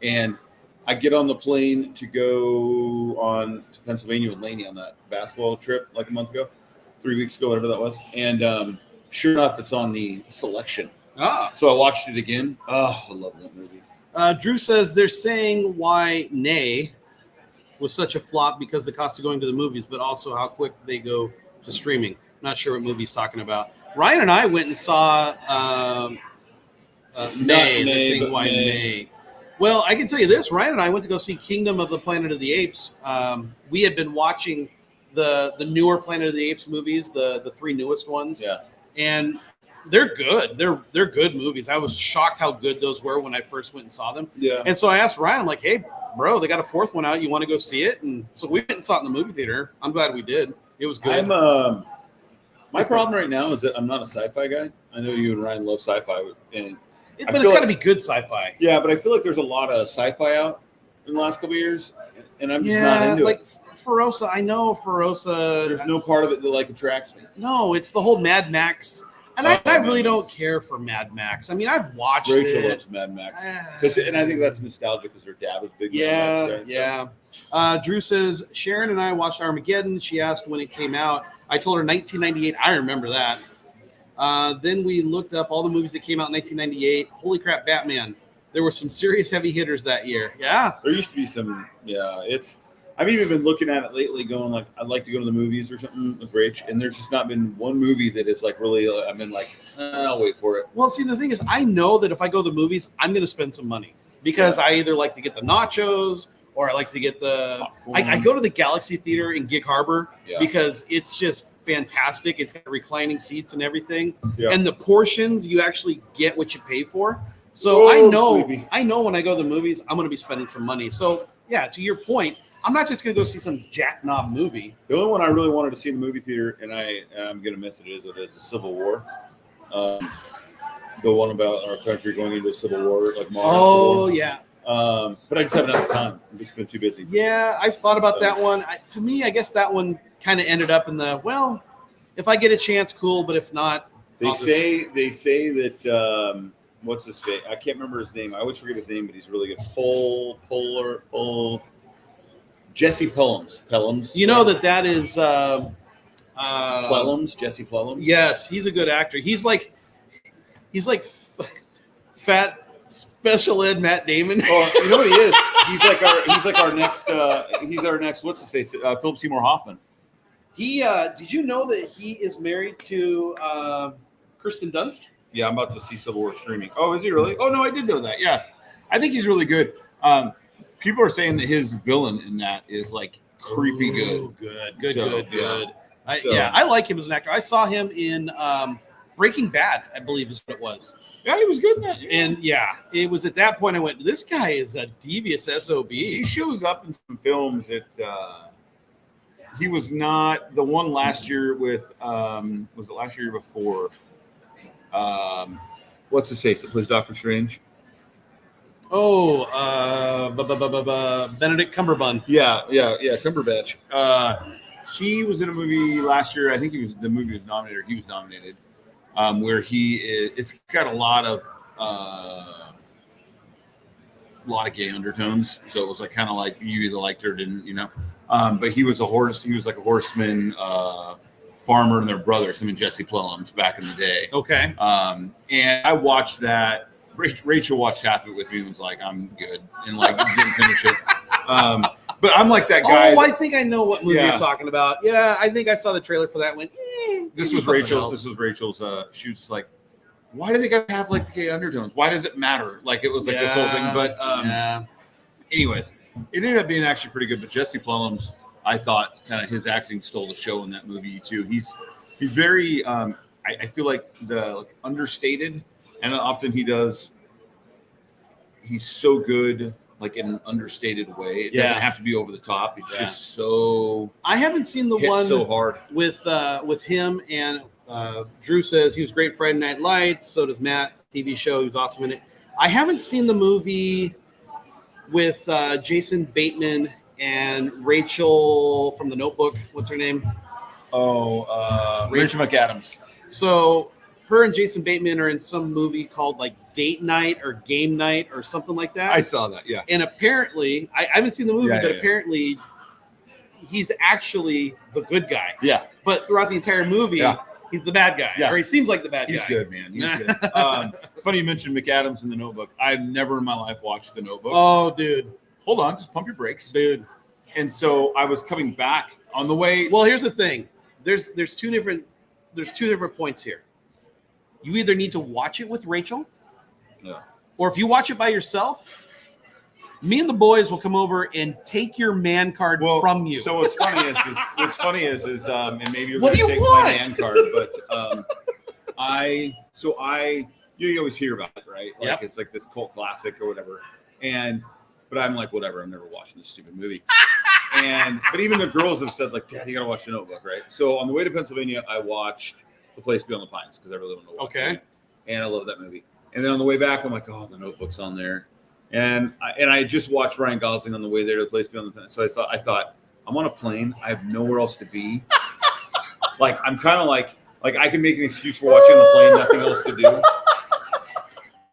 And I get on the plane to go on to Pennsylvania with Lainey on that basketball trip like a month ago, 3 weeks ago, whatever that was. And sure enough, it's on the selection. So I watched it again. Oh, I love that movie. Drew says they're saying why Nay was such a flop because the cost of going to the movies, but also how quick they go to streaming. Not sure what movie he's talking about. Ryan and I went and saw May. They're saying why May. Well, I can tell you this. Ryan and I went to go see Kingdom of the Planet of the Apes. We had been watching the newer Planet of the Apes movies, the 3 newest ones. Yeah. And they're good. They're good movies. I was shocked how good those were when I first went and saw them. Yeah. And so I asked Ryan, I'm like, hey, bro, they got a 4th one out. You want to go see it? And so we went and saw it in the movie theater. I'm glad we did. It was good. My My problem right now is that I'm not a sci-fi guy. I know you and Ryan love sci-fi, and But it's got to be good sci-fi. yeah. But I feel like there's a lot of sci-fi out in the last couple of years, and I'm just not into like it. Ferosa. I know Ferosa. There's no part of it that like attracts me. No, it's the whole Mad Max. And I really don't care for Mad Max. I mean, I've watched Rachel it. loves Mad Max, and I think that's nostalgic because her dad was big. Yeah, Mad Max, yeah. Drew says, Sharon and I watched Armageddon. She asked when it came out. I told her 1998. I remember that. Then we looked up all the movies that came out in 1998. Holy crap, Batman. There were some serious heavy hitters that year. Yeah. There used to be some, I've even been looking at it lately going like, I'd like to go to the movies or something with Rach, and there's just not been one movie that is like really, I've been like, I'll wait for it. Well, see, the thing is, I know that if I go to the movies, I'm going to spend some money because I either like to get the nachos or I like to get the, I go to the Galaxy Theater in Gig Harbor because it's just fantastic. It's got reclining seats and everything. Yeah. And the portions, you actually get what you pay for. So I know when I go to the movies, I'm going to be spending some money. So yeah, to your point, I'm not just going to go see some jackknob movie. The only one I really wanted to see in the movie theater, and I'm going to miss it, is the Civil War. The one about our country going into a civil war, like modern civil war. Yeah. But I just haven't had the time. I've just been too busy. Yeah, I've thought about that one. To me, I guess that one kind of ended up in the, well, if I get a chance, cool, but if not, they say that what's his face? I can't remember his name. I always forget his name, but he's really good. Jesse Pellams. You know that is Pellams, Jesse Pellams. Yes, he's a good actor. He's like fat special ed Matt Damon. Oh, you know what he is? He's our next what's his face? Philip Seymour Hoffman. He did you know that he is married to Kirsten Dunst? Yeah, I'm about to see Civil War streaming. Oh, is he really? Oh no, I did know that. Yeah, I think he's really good. People are saying that his villain in that is like creepy good. Good. I like him as an actor. I saw him in Breaking Bad, I believe is what it was. Yeah, he was good in that. Yeah. And it was at that point I went, this guy is a devious SOB. He shows up in some films that he was not the one last year with was it last year before? What's his face that plays Doctor Strange? Oh, Benedict Cumberbatch. Yeah, Cumberbatch. He was in a movie last year. I think the movie was nominated. He was nominated, where it's got a lot of gay undertones. So it was like kind of like you either liked it or didn't, you know. But he was a horse. He was like a horseman, farmer, and their brothers. Him and Jesse Plemons back in the day. Okay. And I watched that. Rachel watched half of it with me and was like, I'm good. And like, didn't finish it. But I'm like that guy. Oh, I think I know what movie you're talking about. Yeah, I think I saw the trailer for that one. This was Rachel. This was Rachel's. She was like, why do they got to have like the gay undertones? Why does it matter? Like it was like this whole thing. But anyways, it ended up being actually pretty good. But Jesse Plemons, I thought kind of his acting stole the show in that movie too. He's very, I feel like understated. And often he does. He's so good, like in an understated way. It doesn't have to be over the top. It's just so. I haven't seen the one so hard with him and Drew says he was great Friday Night Lights. So does Matt. TV show. He was awesome in it. I haven't seen the movie with Jason Bateman and Rachel from The Notebook. What's her name? Rachel McAdams. So. Her and Jason Bateman are in some movie called like Date Night or Game Night or something like that. I saw that, yeah. And apparently, I haven't seen the movie, but apparently he's actually the good guy. Yeah. But throughout the entire movie, he's the bad guy. Yeah. Or he seems like the bad guy. He's good, man. He's good. It's funny you mentioned McAdams in The Notebook. I've never in my life watched The Notebook. Oh, dude. Hold on. Just pump your brakes. Dude. And so I was coming back on the way. Well, here's the thing. There's two different points here. You either need to watch it with Rachel, or if you watch it by yourself, me and the boys will come over and take your man card from you. So what's funny is and maybe you're going to take my man card, but you always hear about it, right? Like it's like this cult classic or whatever, but I'm like, whatever, I'm never watching this stupid movie. But even the girls have said like, Dad, you got to watch The Notebook, right? So on the way to Pennsylvania, I watched The Place Beyond the Pines because I really want to watch Okay. it. And I love that movie. And then on the way back, I'm like, oh, The Notebook's on there. And I just watched Ryan Gosling on the way there to The Place Beyond the Pines. So I thought, I'm on a plane. I have nowhere else to be. Like, I'm kind of like I can make an excuse for watching on the plane, nothing else to do.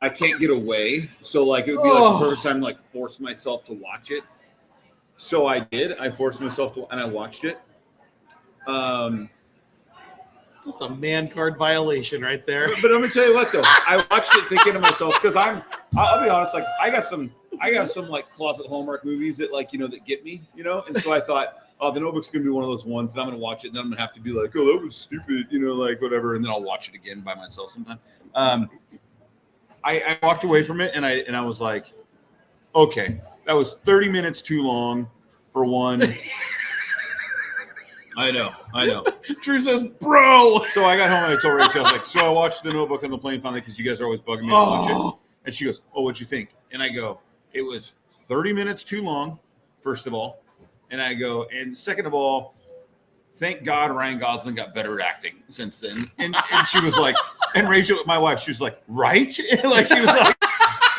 I can't get away. So, like, it would be like the perfect time to, like, force myself to watch it. So I did. I forced myself to, and I watched it. That's a man card violation right there. But I'm gonna tell you what, though, I watched it thinking to myself because I'll be honest, like I got some like closet Hallmark movies that that get me, and so I thought, oh, The Notebook's gonna be one of those ones, and I'm gonna watch it, and then I'm gonna have to be like, oh, that was stupid, like whatever, and then I'll watch it again by myself sometime. I walked away from it, and I was like, okay, that was 30 minutes too long for one. I know. Drew says, bro. So I got home and I told Rachel, I was like, so I watched The Notebook on the plane finally because you guys are always bugging me to watch it. And she goes, oh, what'd you think? And I go, it was 30 minutes too long, first of all. And I go, and second of all, thank God Ryan Gosling got better at acting since then. And she was like, and Rachel, my wife, she was like, right? Like she was like,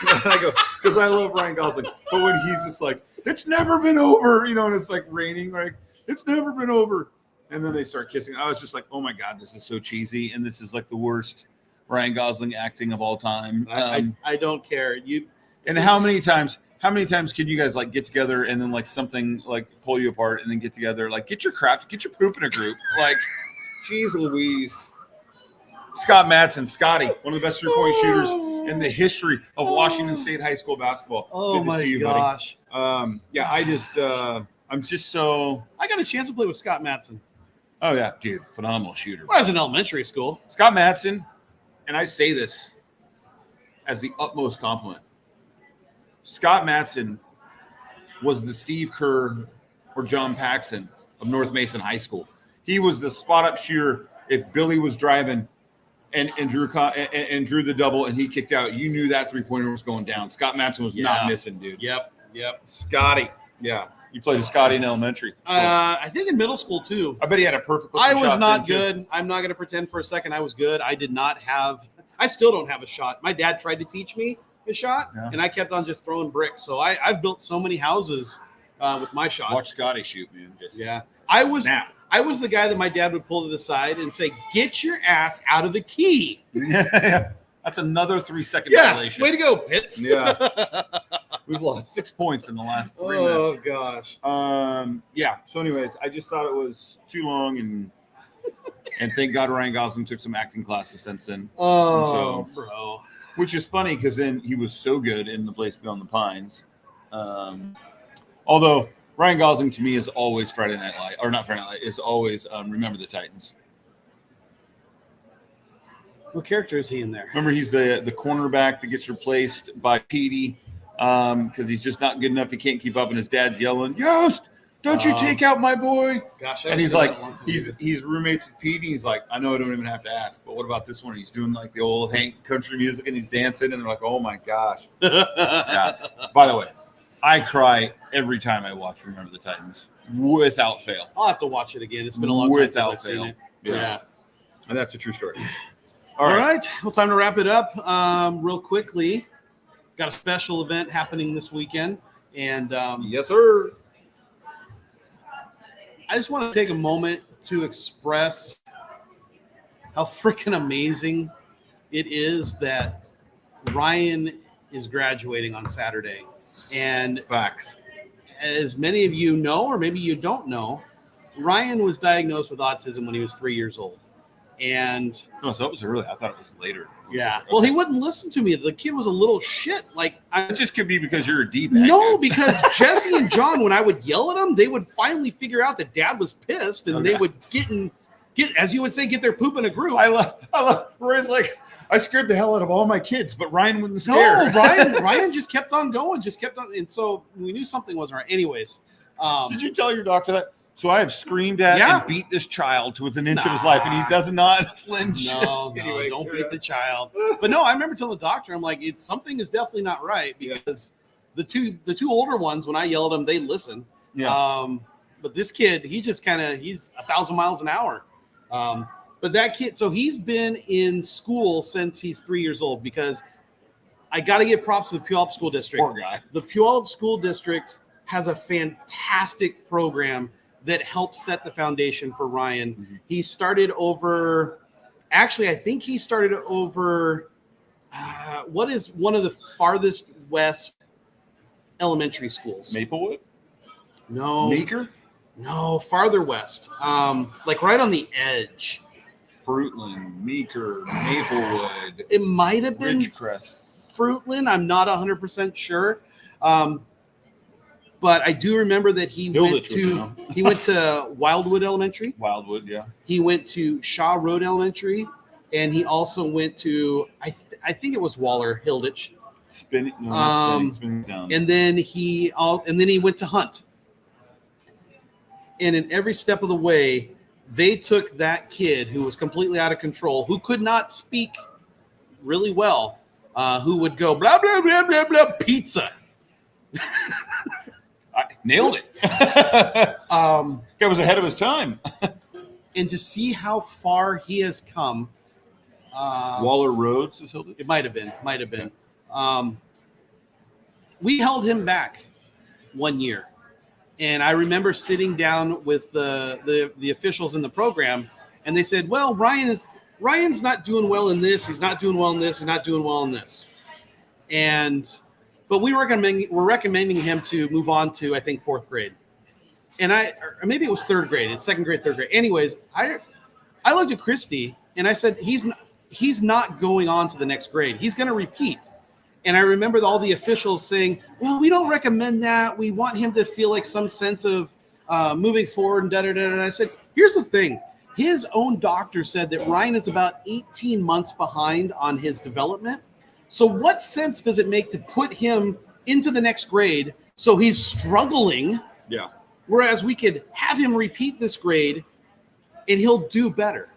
and I go, because I love Ryan Gosling. But when he's just like, it's never been over, and it's like raining, right? It's never been over. And then they start kissing. I was just like, oh my God, this is so cheesy. And this is like the worst Ryan Gosling acting of all time. I don't care. And how many times can you guys like get together and then like something like pull you apart and then get together, like get your poop in a group. Like, geez Louise. Scott Madsen, Scotty, one of the best 3-point shooters in the history of Washington State high school basketball. Oh Good to my see you, gosh. buddy. I'm just so. I got a chance to play with Scott Madsen. Oh yeah, dude, phenomenal shooter. When I was in elementary school. Scott Madsen, and I say this as the utmost compliment. Scott Madsen was the Steve Kerr or John Paxson of North Mason High School. He was the spot up shooter. If Billy was driving and drew the double and he kicked out, you knew that 3-pointer was going down. Scott Madsen was not missing, dude. Yep. Scotty, yeah. You played with Scotty in elementary school. I think in middle school too. I bet he had a perfect. I was not good. I'm not going to pretend for a second I was good. I still don't have a shot. My dad tried to teach me a shot, and I kept on just throwing bricks. So I've built so many houses with my shots. Watch Scotty shoot, man. I was the guy that my dad would pull to the side and say, "Get your ass out of the key." Yeah. That's another 3-second violation. Way to go, Pitts. Yeah. We've lost 6 points in the last 3 minutes. Oh, gosh. Yeah. So, anyways, I just thought it was too long, and thank God Ryan Gosling took some acting classes since then. Oh, bro. Which is funny because then he was so good in The Place Beyond the Pines. Although Ryan Gosling to me is always Friday Night Light, or not Friday Night Light, is always Remember the Titans. What character is he in there? Remember, he's the cornerback that gets replaced by Petey because he's just not good enough. He can't keep up, and his dad's yelling, "Yost, don't you take out my boy?" Gosh, and he's like, he's roommates with Petey. He's like, I know I don't even have to ask, but what about this one? He's doing like the old Hank country music, and he's dancing, and they're like, oh my gosh. Yeah. By the way, I cry every time I watch Remember the Titans, without fail. I'll have to watch it again. It's been a long time since I've seen it. Yeah. And that's a true story. All right. Well, time to wrap it up real quickly. Got a special event happening this weekend. And yes, sir. I just want to take a moment to express how freaking amazing it is that Ryan is graduating on Saturday. And facts. As many of you know, or maybe you don't know, Ryan was diagnosed with autism when he was 3 years old. And so it was early. I thought it was later. Yeah. Well, he wouldn't listen to me. The kid was a little shit. Like, it just could be because you're a D-bag. No, because Jesse and John, when I would yell at them, they would finally figure out that Dad was pissed, and they would get, as you would say, get their poop in a group. I love. Rory's like, I scared the hell out of all my kids, but Ryan wouldn't scare. No, Ryan just kept on going, and so we knew something wasn't right. Anyways, did you tell your doctor that? So I have screamed at and beat this child to within an inch of his life, and he does not flinch. No, anyway, don't beat the child. But no, I remember telling the doctor, I'm like, something is definitely not right, because the two older ones, when I yell at them, they listen. Yeah. But this kid, he just he's 1,000 miles an hour. But But that kid, so he's been in school since he's 3 years old, because I got to give props to the Puyallup School District. Poor guy. The Puyallup School District has a fantastic program that helps set the foundation for Ryan. Mm-hmm. He started over, actually, I think he started over, what is one of the farthest west elementary schools? Maplewood? No. Meeker? No, farther west. Like right on the edge. Fruitland, Meeker, Maplewood. It might have been Ridgecrest. Fruitland. I'm not 100% sure. But I do remember that he went to Wildwood Elementary. Wildwood, yeah. He went to Shaw Road Elementary, and he also went to I think it was Waller Hilditch. Spinning down. And then he went to Hunt. And in every step of the way, they took that kid who was completely out of control, who could not speak really well, who would go blah blah blah blah blah pizza. I nailed it. Guy was ahead of his time. And to see how far he has come. Waller Roads is Hilditch? It might have been. We held him back 1 year. And I remember sitting down with the officials in the program, and they said, well, Ryan's not doing well in this. He's not doing well in this. He's not doing well in this. But we're recommending him to move on to, I think, 4th grade. And or maybe it was 3rd grade. It's 2nd grade, 3rd grade. Anyways, I looked at Christy, and I said, he's not going on to the next grade. He's going to repeat. And I remember all the officials saying, well, we don't recommend that. We want him to feel like some sense of moving forward and da-da-da. And I said, here's the thing. His own doctor said that Ryan is about 18 months behind on his development. So what sense does it make to put him into the next grade so he's struggling? Yeah. Whereas we could have him repeat this grade and he'll do better.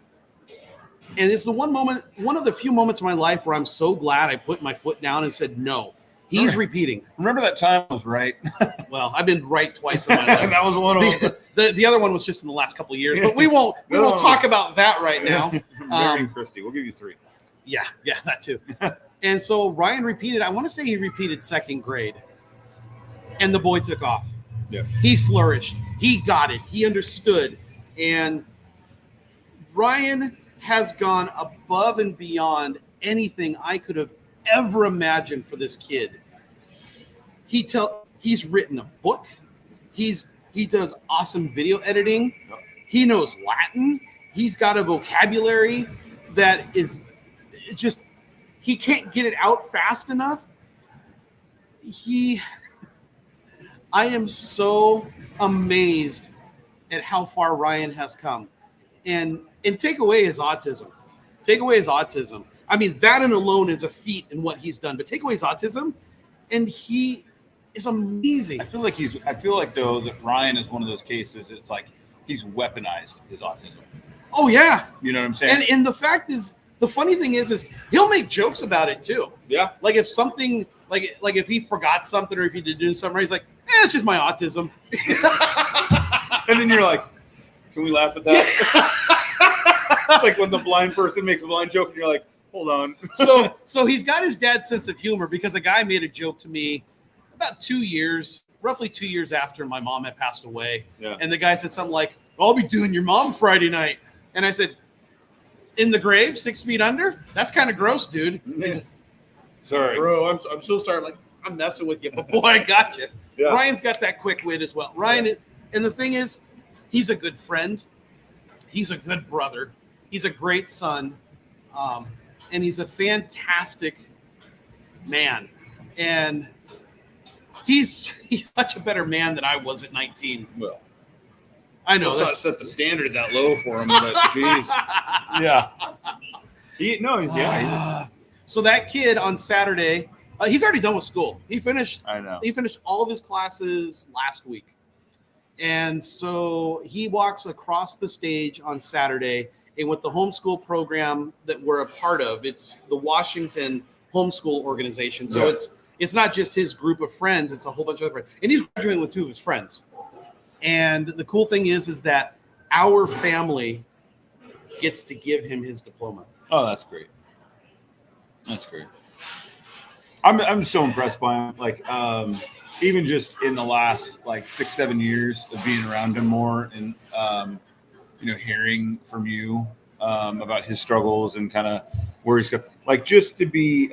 And it's one of the few moments of my life where I'm so glad I put my foot down and said, no, he's repeating. Remember that time I was right? Well, I've been right twice in my life. That was one of them. The other one was just in the last couple of years, but we won't talk about that right now. Mary and Christy, we'll give you 3. Yeah, that too. And so Ryan repeated, I want to say he repeated 2nd grade. And the boy took off. Yeah. He flourished. He got it. He understood. And Ryan has gone above and beyond anything I could have ever imagined for this kid. He's written a book. He does awesome video editing. He knows Latin. He's got a vocabulary that is just, he can't get it out fast enough. I am so amazed at how far Ryan has come. And take away his autism. I mean, that and alone is a feat in what he's done. But take away his autism, and he is amazing. I feel like though that Ryan is one of those cases. It's like he's weaponized his autism. Oh yeah, you know what I'm saying. And the fact is, the funny thing is he'll make jokes about it too. Yeah. Like if something, like if he forgot something or if he did do something, he's like, it's just my autism. And then you're like, can we laugh at that? It's like when the blind person makes a blind joke and you're like, hold on. So he's got his dad's sense of humor, because a guy made a joke to me about roughly 2 years after my mom had passed away. Yeah. And the guy said something like, I'll be doing your mom Friday night. And I said, in the grave, 6 feet under? That's kind of gross, dude. Sorry. Bro, I'm so sorry. Like, I'm messing with you, but boy, I got you. Yeah. Ryan's got that quick wit as well. Ryan, and the thing is, he's a good friend. He's a good brother. He's a great son. And he's a fantastic man. And he's such a better man than I was at 19. Well, I know. Let's not set the standard that low for him, but jeez. Yeah. So that kid on Saturday, he's already done with school. He finished all of his classes last week. And so he walks across the stage on Saturday, and with the homeschool program that we're a part of, it's the Washington Homeschool Organization. So it's not just his group of friends, it's a whole bunch of other friends. And he's graduating with 2 of his friends. And the cool thing is that our family gets to give him his diploma. Oh, that's great. That's great. I'm so impressed by him. Like, even just in the last like 6-7 years of being around him more and hearing from you about his struggles and kind of where he's going. Like, just to be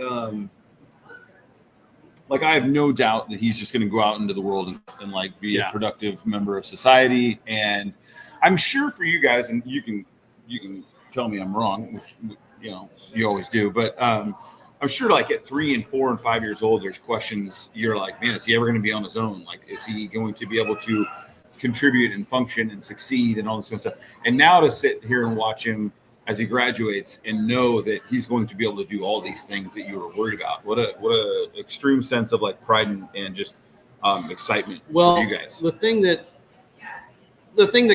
like, I have no doubt that he's just going to go out into the world and like be a productive member of society. And I'm sure for you guys, and you can tell me I'm wrong, which you always do, but I'm sure like at 3 and 4 and 5 years old, there's questions you're like, man, is he ever going to be on his own? Like, is he going to be able to contribute and function and succeed and all this kind of stuff? And now to sit here and watch him as he graduates and know that he's going to be able to do all these things that you were worried about. What a extreme sense of like pride and just excitement for you guys. The thing that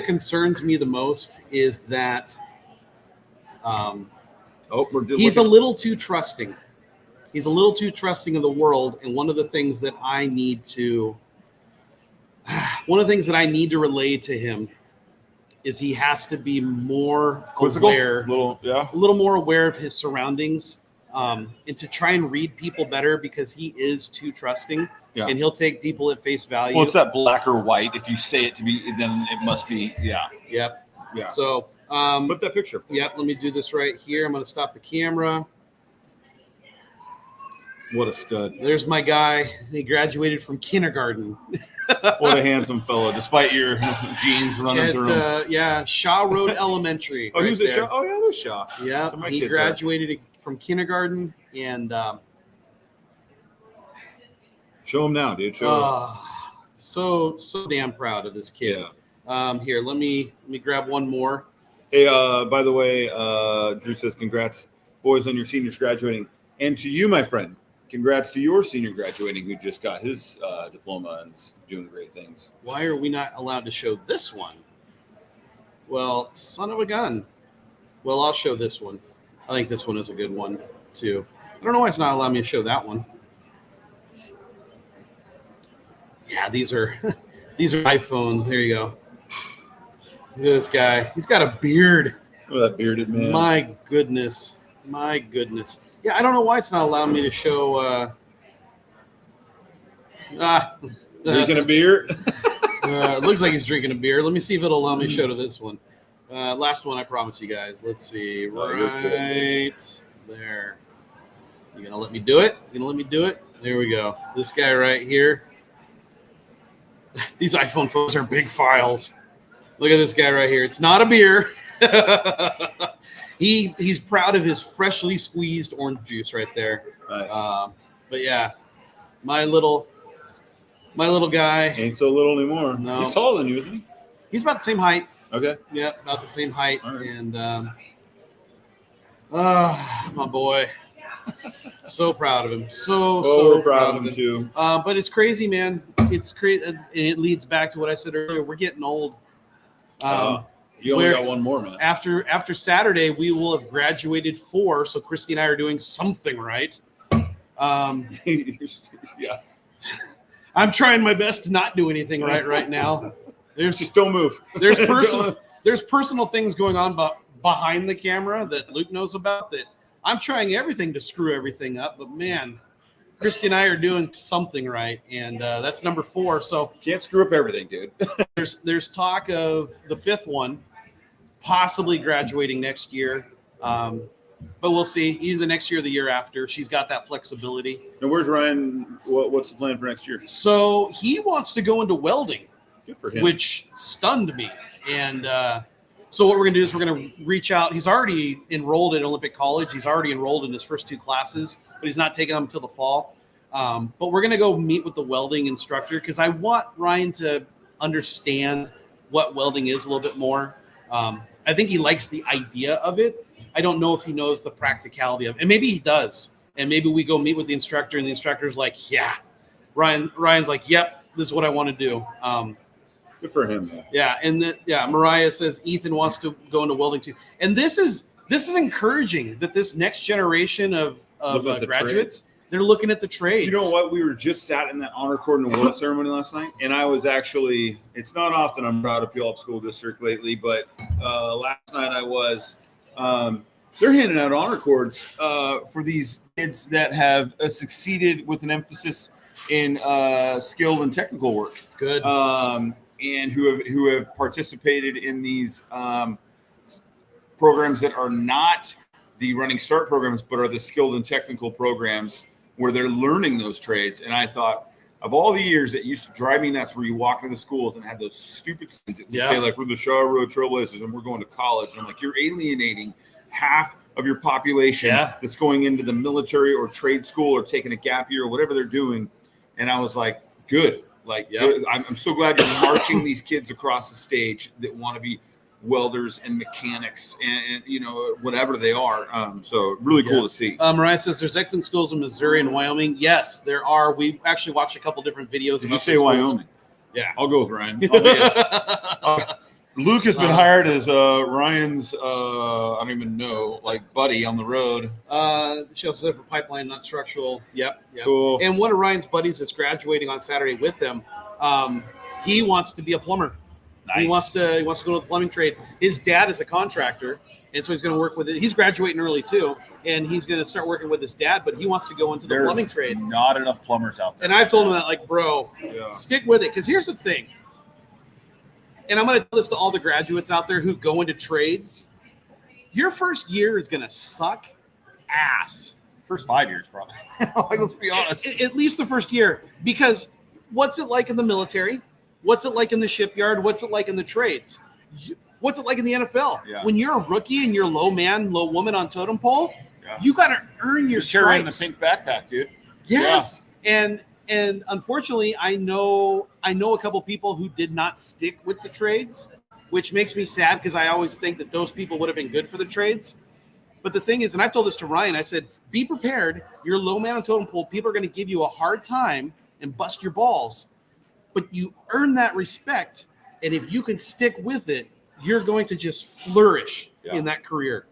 concerns me the most is that he's a little too trusting. He's a little too trusting of the world. And one of the things that I need to relay to him is he has to be more aware, a little more aware of his surroundings, and to try and read people better, because he is too trusting and he'll take people at face value. Well, it's that black or white. If you say it to be, then it must be, Yep. Yeah. So put that picture. Yep. Let me do this right here. I'm going to stop the camera. What a stud. There's my guy. He graduated from kindergarten. What a handsome fellow, despite your jeans running through him. Yeah, Shaw Road Elementary. Oh, he was at Shaw? Oh, yeah, there's Shaw. Yeah, so he graduated from kindergarten. And show him now, dude. Show him. So damn proud of this kid. Yeah. Here, let me grab one more. Hey, by the way, Drew says, congrats, boys, on your seniors graduating. And to you, my friend, congrats to your senior graduating who just got his diploma and is doing great things. Why are we not allowed to show this one? Well, son of a gun. Well, I'll show this one. I think this one is a good one, too. I don't know why it's not allowing me to show that one. Yeah, these are iPhone. There you go. Look at this guy. He's got a beard. Look at that bearded man. My goodness. Yeah, I don't know why it's not allowing me to show. Drinking a beer? It looks like he's drinking a beer. Let me see if it'll allow me to show to this one. Last one, I promise you guys. Let's see. Right there. You gonna let me do it? There we go. This guy right here. These iPhone photos are big files. Look at this guy right here. It's not a beer. He's proud of his freshly squeezed orange juice right there. Nice. But yeah, my little guy ain't so little anymore. No. He's taller than you, isn't he? He's about the same height. Okay. Yeah, about the same height. Right. And my boy, so proud of him. So proud of him too. But it's crazy, man. It's crazy, and it leads back to what I said earlier. We're getting old. You only got one more, man. After Saturday, we will have graduated 4. So Christy and I are doing something right. Yeah. I'm trying my best to not do anything right now. Just don't move. There's personal things going on behind the camera that Luke knows about that I'm trying everything to screw everything up. But man, Christy and I are doing something right, and that's number 4. So can't screw up everything, dude. there's talk of the 5th one possibly graduating next year, but we'll see. Either the next year or the year after. She's got that flexibility. And where's Ryan? What's the plan for next year? So he wants to go into welding. Good for him. Which stunned me. And so what we're going to do is we're going to reach out. He's already enrolled at Olympic College. He's already enrolled in his first 2 classes, but he's not taking them until the fall. But we're going to go meet with the welding instructor because I want Ryan to understand what welding is a little bit more. I think he likes the idea of it. I don't know if he knows the practicality of it. And maybe he does. And maybe we go meet with the instructor and the instructor's like, yeah. Ryan's like, yep, this is what I want to do. Good for him, man. Yeah, and Mariah says Ethan wants to go into welding too. And this is encouraging that this next generation of graduates, they're looking at the trades. You know what? We were just sat in that honor cord and award ceremony last night, and I was actually, it's not often I'm proud of Puyallup School District lately, but last night I was, they're handing out honor cords for these kids that have succeeded with an emphasis in skilled and technical work. Good. And who have participated in these programs that are not the Running Start programs, but are the skilled and technical programs where they're learning those trades. And I thought, of all the years that used to drive me nuts, where you walk into the schools and have those stupid signs that would say, like, we're the Shaw Road Trailblazers and we're going to college. And I'm like, you're alienating half of your population that's going into the military or trade school or taking a gap year or whatever they're doing. And I was like, good. Like, good. I'm so glad you're marching these kids across the stage that want to be welders and mechanics and you know, whatever they are. So really cool to see. Mariah says there's excellent schools in Missouri and Wyoming. Yes, there are. We actually watched a couple different videos. Did you say Wyoming? Yeah. I'll go with Ryan. Luke has been hired as Ryan's, I don't even know, like, buddy on the road. She also said for pipeline, not structural. Yep. Cool. And one of Ryan's buddies is graduating on Saturday with him. He wants to be a plumber. Nice. He wants to go to the plumbing trade. His dad is a contractor, and so he's going to work with it. He's graduating early too, and he's going to start working with his dad. But he wants to go into the plumbing trade. Not enough plumbers out there. And I've told him that, like, bro, stick with it, because here's the thing. And I'm going to tell this to all the graduates out there who go into trades. Your first year is going to suck ass. First 5 years, probably. Like, let's be honest. At least the first year, because what's it like in the military? What's it like in the shipyard? What's it like in the trades? What's it like in the NFL? Yeah. When you're a rookie and you're low woman on totem pole, you got to earn your stripes. Carrying the pink backpack, dude. Yes. Yeah. And unfortunately, I know a couple people who did not stick with the trades, which makes me sad, because I always think that those people would have been good for the trades. But the thing is, and I've told this to Ryan, I said, be prepared. You're a low man on totem pole. People are going to give you a hard time and bust your balls. But you earn that respect, and if you can stick with it, you're going to just flourish in that career.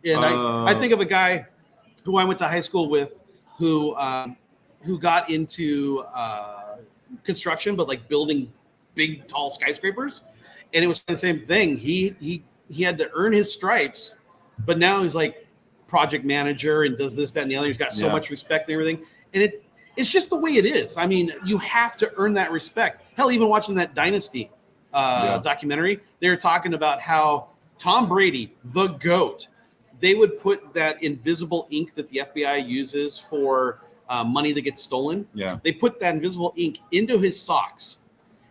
And I think of a guy who I went to high school with who got into construction, but like building big, tall skyscrapers. And it was the same thing. He had to earn his stripes, but now he's like project manager and does this, that, and the other. He's got so much respect and everything. And it's just the way it is. I mean, you have to earn that respect. Hell, even watching that Dynasty documentary, they were talking about how Tom Brady, the GOAT, they would put that invisible ink that the FBI uses for money that gets stolen. Yeah. They put that invisible ink into his socks.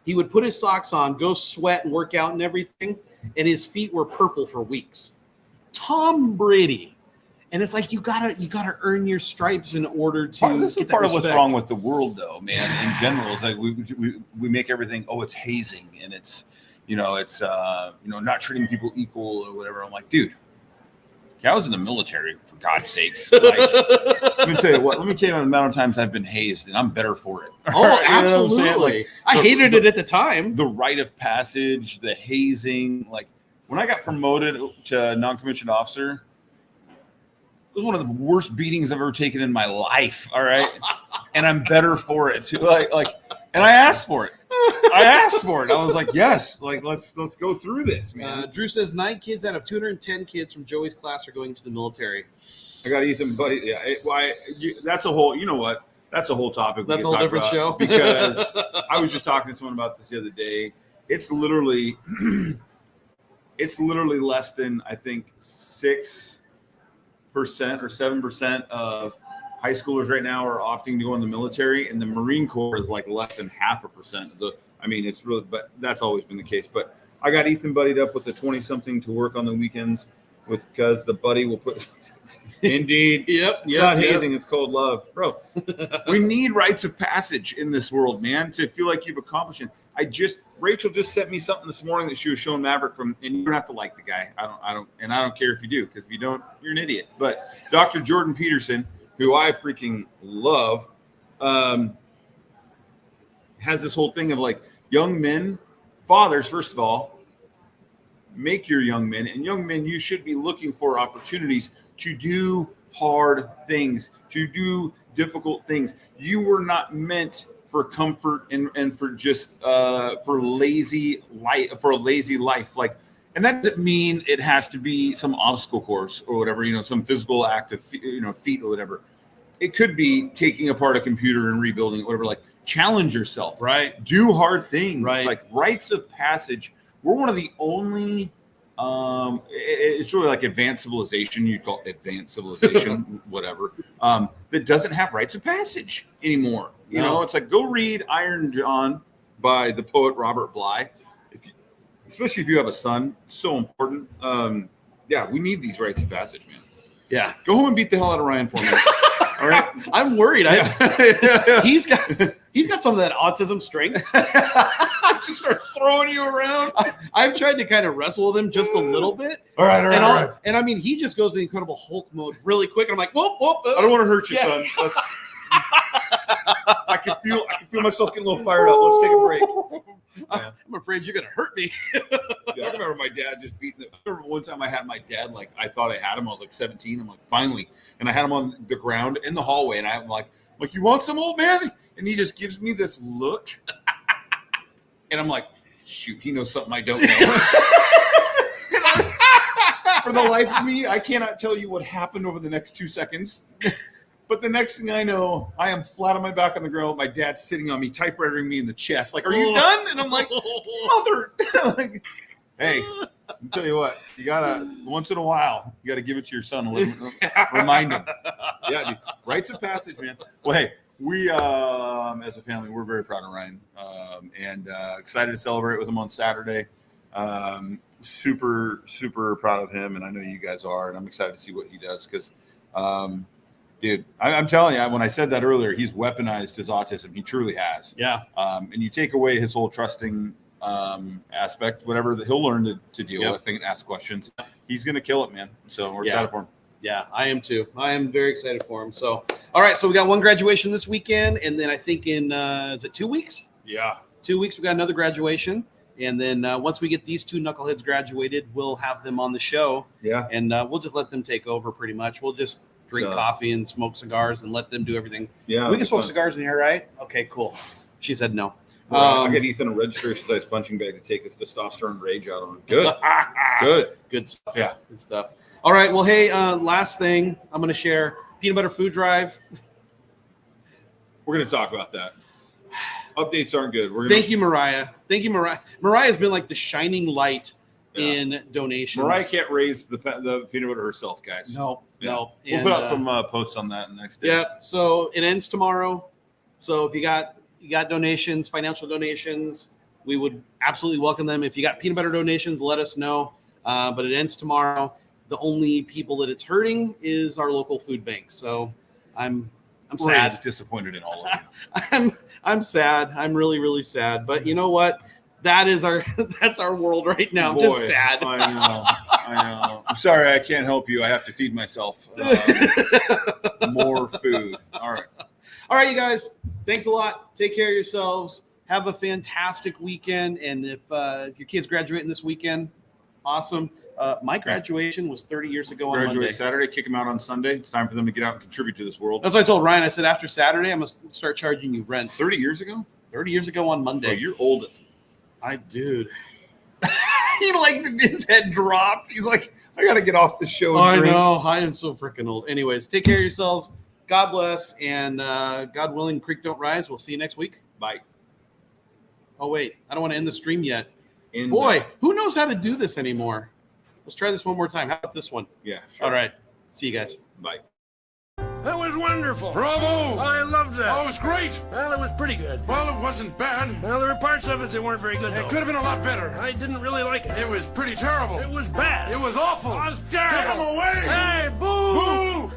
He would put his socks on, go sweat and work out and everything, and his feet were purple for weeks. Tom Brady. And it's like you gotta earn your stripes in order to. This is part of what's wrong with the world, though, man. In general, it's like we make everything. Oh, it's hazing, and it's not treating people equal or whatever. I'm like, dude, I was in the military, for God's sakes. Like, let me tell you the amount of times I've been hazed, and I'm better for it. Oh, absolutely. I hated it at the time. The rite of passage, the hazing. Like, when I got promoted to non-commissioned officer, it was one of the worst beatings I've ever taken in my life. All right. And I'm better for it. Like, and I asked for it. I was like, yes, like, let's go through this, man. Drew says 9 kids out of 210 kids from Joey's class are going into the military. I got Ethan, buddy. Yeah. That's a whole, you know what? That's a whole topic. That's a whole different show. Because I was just talking to someone about this the other day. It's literally less than, I think, 6% or 7% of high schoolers right now are opting to go in the military, and the Marine Corps is like less than 0.5%. It's really, but that's always been the case. But I got Ethan buddied up with a 20-something to work on the weekends because the buddy will put. Indeed. It's not hazing. It's called love, bro. We need rites of passage in this world, man, to feel like you've accomplished it. Rachel just sent me something this morning that she was showing Maverick from, and you don't have to like the guy. I don't care if you do, because if you don't, you're an idiot. But Dr. Jordan Peterson, who I freaking love, has this whole thing of like young men, fathers, first of all, make your young men, and young men, you should be looking for opportunities to do hard things, to do difficult things. You were not meant for comfort and for just for a lazy life. Like, And that doesn't mean it has to be some obstacle course or whatever, some physical act of, feat or whatever. It could be taking apart a computer and rebuilding it, whatever, like challenge yourself. Right. Do hard things. Right. Like rites of passage. We're one of the only, it's really like advanced civilization. You'd call it advanced civilization, whatever, that doesn't have rites of passage anymore. It's like, go read Iron John by the poet Robert Bly. Especially if you have a son, it's so important. We need these rites of passage, man. Yeah. Go home and beat the hell out of Ryan for me. All right. I'm worried. He's got some of that autism strength. Just start throwing you around. I've tried to kind of wrestle with him just a little bit. All right. And I mean, he just goes to the Incredible Hulk mode really quick. And I'm like, whoop, whoop. I don't want to hurt you, son. I can feel myself getting a little fired up. Let's take a break. I'm afraid you're going to hurt me. I remember my dad just beating I remember one time I had my dad, like, I thought I had him. I was like 17. I'm like, finally. And I had him on the ground in the hallway. And I'm like, you want some, old man? And he just gives me this look. And I'm like, shoot, he knows something I don't know. For the life of me, I cannot tell you what happened over the next 2 seconds. But the next thing I know, I am flat on my back on the ground. My dad's sitting on me, typewritering me in the chest. Like, are you done? And I'm like, mother. Like, hey, I'll tell you what, you gotta, once in a while, you gotta give it to your son and remind him. Yeah, dude. Rites of passage, man. Well, hey, we, as a family, we're very proud of Ryan, and excited to celebrate with him on Saturday. Super, super proud of him, and I know you guys are, and I'm excited to see what he does because, dude, I'm telling you, when I said that earlier, he's weaponized his autism. He truly has. Yeah. And you take away his whole trusting aspect, whatever that he'll learn to deal with and ask questions. He's going to kill it, man. So we're excited for him. Yeah, I am too. I am very excited for him. So, all right. So we got one graduation this weekend. And then I think in, is it 2 weeks? Yeah. 2 weeks, we got another graduation. And then once we get these two knuckleheads graduated, we'll have them on the show. Yeah. And we'll just let them take over pretty much. We'll just drink coffee and smoke cigars and let them do everything. Yeah. We can smoke cigars in here, right? Okay, cool. She said no. I got Ethan a registration size punching bag to take his testosterone rage out on. Good. Good stuff. Yeah. Good stuff. All right. Well, hey, last thing I'm going to share peanut butter food drive. We're going to talk about that. Updates aren't good. Thank you, Mariah. Thank you, Mariah. Mariah's been like the shining light in donations. Mariah can't raise the peanut butter herself, guys. No. We'll put out some posts on that next day. Yeah. So it ends tomorrow. So if you got donations, financial donations, we would absolutely welcome them. If you got peanut butter donations, let us know. But it ends tomorrow. The only people that it's hurting is our local food bank. So I'm sad. Ray's disappointed in all of you. I'm sad. I'm really, really sad. But you know what? That's our world right now. Boy, just sad. I know. I'm sorry, I can't help you. I have to feed myself more food. All right, you guys. Thanks a lot. Take care of yourselves. Have a fantastic weekend. And if your kids graduating this weekend, awesome. My graduation was 30 years ago on Monday. Graduate Saturday, kick them out on Sunday. It's time for them to get out and contribute to this world. That's what I told Ryan. I said, after Saturday, I'm going to start charging you rent. 30 years ago? 30 years ago on Monday. Oh, you're old as dude. His head dropped. He's like, I got to get off the show. I know. I am so freaking old. Anyways, take care of yourselves. God bless. And God willing, creek don't rise. We'll see you next week. Bye. Oh, wait. I don't want to end the stream yet. Boy, who knows how to do this anymore? Let's try this one more time. How about this one? Yeah, sure. All right. See you guys. Bye. That was wonderful. Bravo! I loved that. Oh, it was great. Well, it was pretty good. Well, it wasn't bad. Well, there were parts of it that weren't very good, though. It could have been a lot better. I didn't really like it. It was pretty terrible. It was bad. It was awful. It was terrible. Get him away! Hey, boo! Boo!